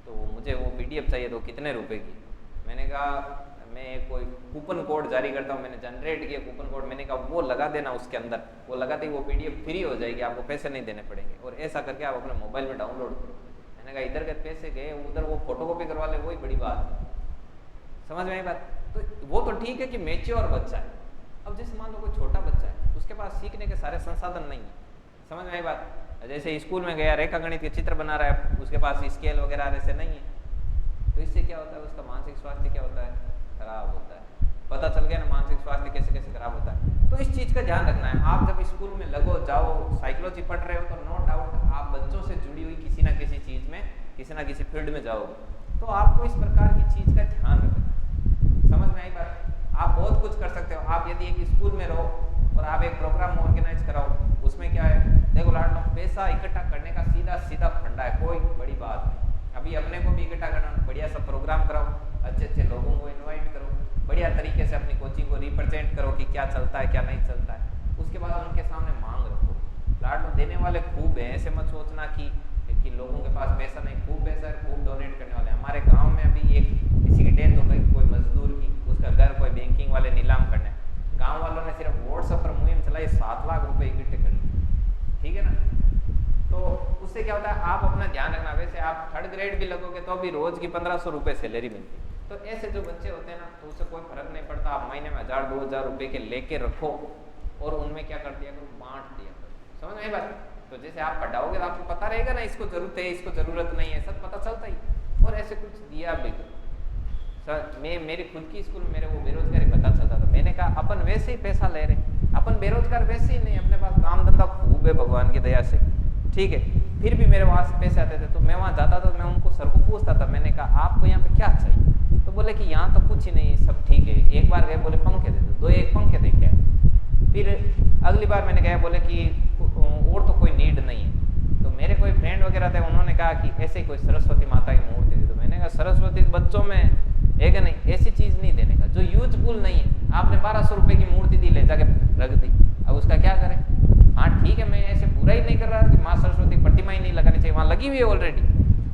तो मुझे वो पीडीएफ चाहिए, तो कितने रुपए की? मैंने कहा मैं कोई कूपन कोड जारी करता हूँ, मैंने जनरेट किया कूपन कोड, मैंने कहा वो लगा देना उसके अंदर, वो लगाते ही वो पीडीएफ फ्री हो जाएगी, आपको पैसे नहीं देने पड़ेंगे, और ऐसा करके आप अपने मोबाइल में डाउनलोड करो। मैंने कहा इधर के पैसे गए, उधर वो फोटोकॉपी करवा ले, वही बड़ी बात। समझ में आई बात? तो वो तो ठीक है कि मैच्योर बच्चा है, अब जैसे मान लो कोई छोटा बच्चा है, उसके पास सीखने के सारे संसाधन नहीं है। समझ में आई बात? जैसे स्कूल में गया, रेखा गणित के चित्र बना रहा है, उसके पास स्केल वगैरह ऐसे नहीं है, तो इससे क्या होता है, उसका मानसिक स्वास्थ्य क्या होता है, खराब होता है। पता चल गया ना मानसिक स्वास्थ्य कैसे कैसे खराब होता है। तो इस चीज़ का ध्यान रखना है। आप जब स्कूल में लगो जाओ, साइकोलॉजी पढ़ रहे हो, तो नो डाउट आप बच्चों से जुड़ी हुई किसी ना किसी चीज़ में, किसी ना किसी फील्ड में जाओगे, तो आपको इस प्रकार की चीज़ का ध्यान रखना है। समझ में आई बात? आप बहुत कुछ कर सकते हो। आप यदि एक स्कूल में रहो और आप एक प्रोग्राम ऑर्गेनाइज कराओ, उसमें क्या है, देखो लाडलो, पैसा इकट्ठा करने का सीधा फंडा है, कोई बड़ी बात नहीं। अभी अपने को भी इकट्ठा करना, बढ़िया सा प्रोग्राम कराओ, अच्छे अच्छे लोगों को इनवाइट करो, बढ़िया तरीके से अपनी कोचिंग को रिप्रेजेंट करो कि क्या चलता है क्या नहीं चलता है। उसके बाद उनके सामने मांग रखो। लाडलो देने वाले खूब हैं, ऐसे मत सोचना कि लोगों के पास पैसा नहीं, खूब पैसा है, खूब डोनेट करने वाले हैं। हमारे गाँव में अभी एक किसी की डेथ हो गई, कोई मजदूर की, उसका घर कोई बैंकिंग वाले नीलाम करने, गाँव वालों ने सिर्फ व्हाट्सएप पर मुहिम चलाई, 7 लाख रुपए इकट्ठे कर लिए, ठीक है ना। तो उससे क्या होता है, आप अपना ध्यान रखना। वैसे आप 3rd ग्रेड भी लगोगे तो भी रोज की 1500 रुपये सैलरी मिलती है। तो ऐसे जो बच्चे होते हैं ना, तो उससे कोई फर्क नहीं पड़ता, आप महीने में 1000-2000 रुपये के लेके रखो और उनमें क्या कर दिया करो, बांट दिया करो। समझ में बात? तो जैसे आप पढ़ाओगे तो आपको पता रहेगा ना, इसको जरूरत है, इसको जरूरत नहीं है, सब पता चलता ही, और ऐसे कुछ दिया भी करो। मैं मेरी खुद की स्कूल में मेरे वो बेरोजगारी पता चलता था। मैंने कहा अपन वैसे ही पैसा ले रहे, अपन बेरोजगार वैसे ही नहीं, अपने पास काम धंधा खूब है भगवान की दया से, ठीक है, फिर भी मेरे वहां से पैसे आते थे। तो मैं वहां जाता था, मैं उनको सर को पूछता था, मैंने कहा आपको यहाँ पे क्या चाहिए? तो बोले कि यहाँ तो कुछ ही नहीं, सब ठीक है। एक बार गए, बोले पंखे दे दो, एक पंखे देखे। फिर अगली बार मैंने कहा, बोले कि और तो कोई नीड नहीं है। तो मेरे कोई फ्रेंड वगैरह थे, उन्होंने कहा कि ऐसे कोई सरस्वती माता की मूर्ति दे दो। मैंने कहा सरस्वती बच्चों में है कि नहीं, ऐसी चीज नहीं देने का जो यूजफुल नहीं है। आपने 1200 रुपए की मूर्ति दी, ले जाके रख दी, अब उसका क्या करें? हाँ ठीक है, मैं ऐसे पूरा ही नहीं कर रहा कि माँ सरस्वती प्रतिमा ही नहीं लगानी चाहिए, वहां लगी हुई है ऑलरेडी।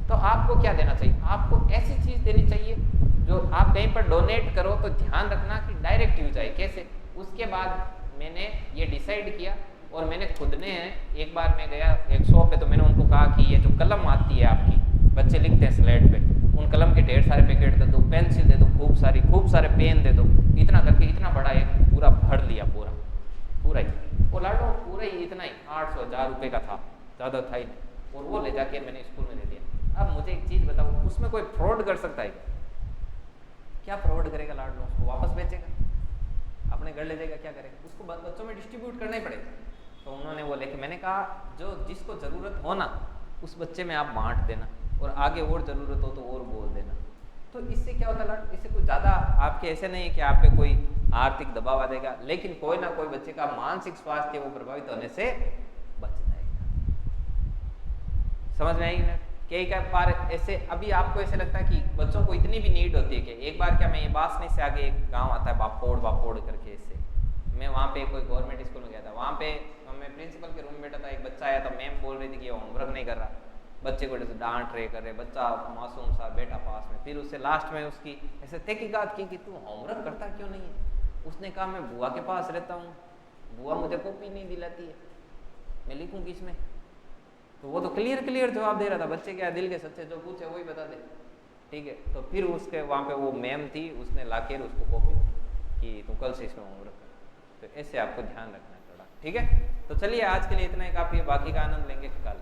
तो आपको क्या देना चाहिए? आपको ऐसी चीज देनी चाहिए जो आप कहीं पर डोनेट करो तो ध्यान रखना कि डायरेक्ट यूज आए। कैसे? उसके बाद मैंने ये डिसाइड किया और मैंने खुद ने, एक बार मैं गया एक शॉप पे, तो मैंने उनको कहा कि ये जो कलम आती है आपकी, बच्चे लिखते हैं स्लेट पे, उन कलम के ढेर सारे पैकेट दे दो, पेंसिल दे दो खूब सारे पेन दे दो। इतना करके इतना बड़ा एक पूरा भर लिया, पूरा ही, वो लाडो पूरा ही इतना ही 800-1000 रुपये का था, ज़्यादा था ही नहीं। और वो ले जाके मैंने स्कूल में दे दिया। अब मुझे एक चीज़ बताओ, उसमें कोई फ्रॉड कर सकता है क्या? फ्रॉड करेगा लाडो? उसको वापस बेचेगा, अपने घर ले जाएगा, क्या करेगा? उसको बच्चों में डिस्ट्रीब्यूट करना ही पड़ेगा। तो उन्होंने वो लेके, मैंने कहा जो जिसको ज़रूरत हो ना, उस बच्चे में आप बांट देना, और आगे और ज़रूरत हो तो और बोल देना। तो इससे क्या होता है, इससे कुछ ज़्यादा आपके ऐसे नहीं है कि आप पे कोई आर्थिक दबाव आ देगा, लेकिन कोई ना कोई बच्चे का मानसिक स्वास्थ्य वो प्रभावित होने से बच जाएगा। समझ में आएगी ना? कई बार ऐसे, अभी आपको ऐसे लगता है कि बच्चों को इतनी भी नीड होती है कि एक बार क्या, मैं ये बासनी से आगे एक गाँव आता है बापोड़ करके, ऐसे मैं वहाँ पे कोई गवर्नमेंट स्कूल में गया था। वहाँ पे मैं प्रिंसिपल के रूम में बैठा था, एक बच्चा आया था, मैम बोल रही थी कि ये होमवर्क नहीं कर रहा, बच्चे को डांट रहे कर रहे, बच्चा मासूम सा बैठा पास में। फिर उससे लास्ट में उसकी ऐसे तहकीकात की कि तू होमवर्क करता क्यों नहीं है? उसने कहा मैं बुआ के पास रहता हूँ, बुआ मुझे कॉपी नहीं दिलाती है, मैं लिखूँ किसमें? तो वो तो क्लियर जवाब दे रहा था, बच्चे क्या दिल के सच्चे, जो पूछे वही बता दे, ठीक है। तो फिर उसके वहाँ पे वो मैम थी, उसने लाके उसको कॉपी कि तू कल से इसमें होमवर्क कर। तो ऐसे आपको ध्यान रखना है थोड़ा, ठीक है। तो चलिए आज के लिए इतना ही काफ़ी है, बाकी का आनंद लेंगे कल।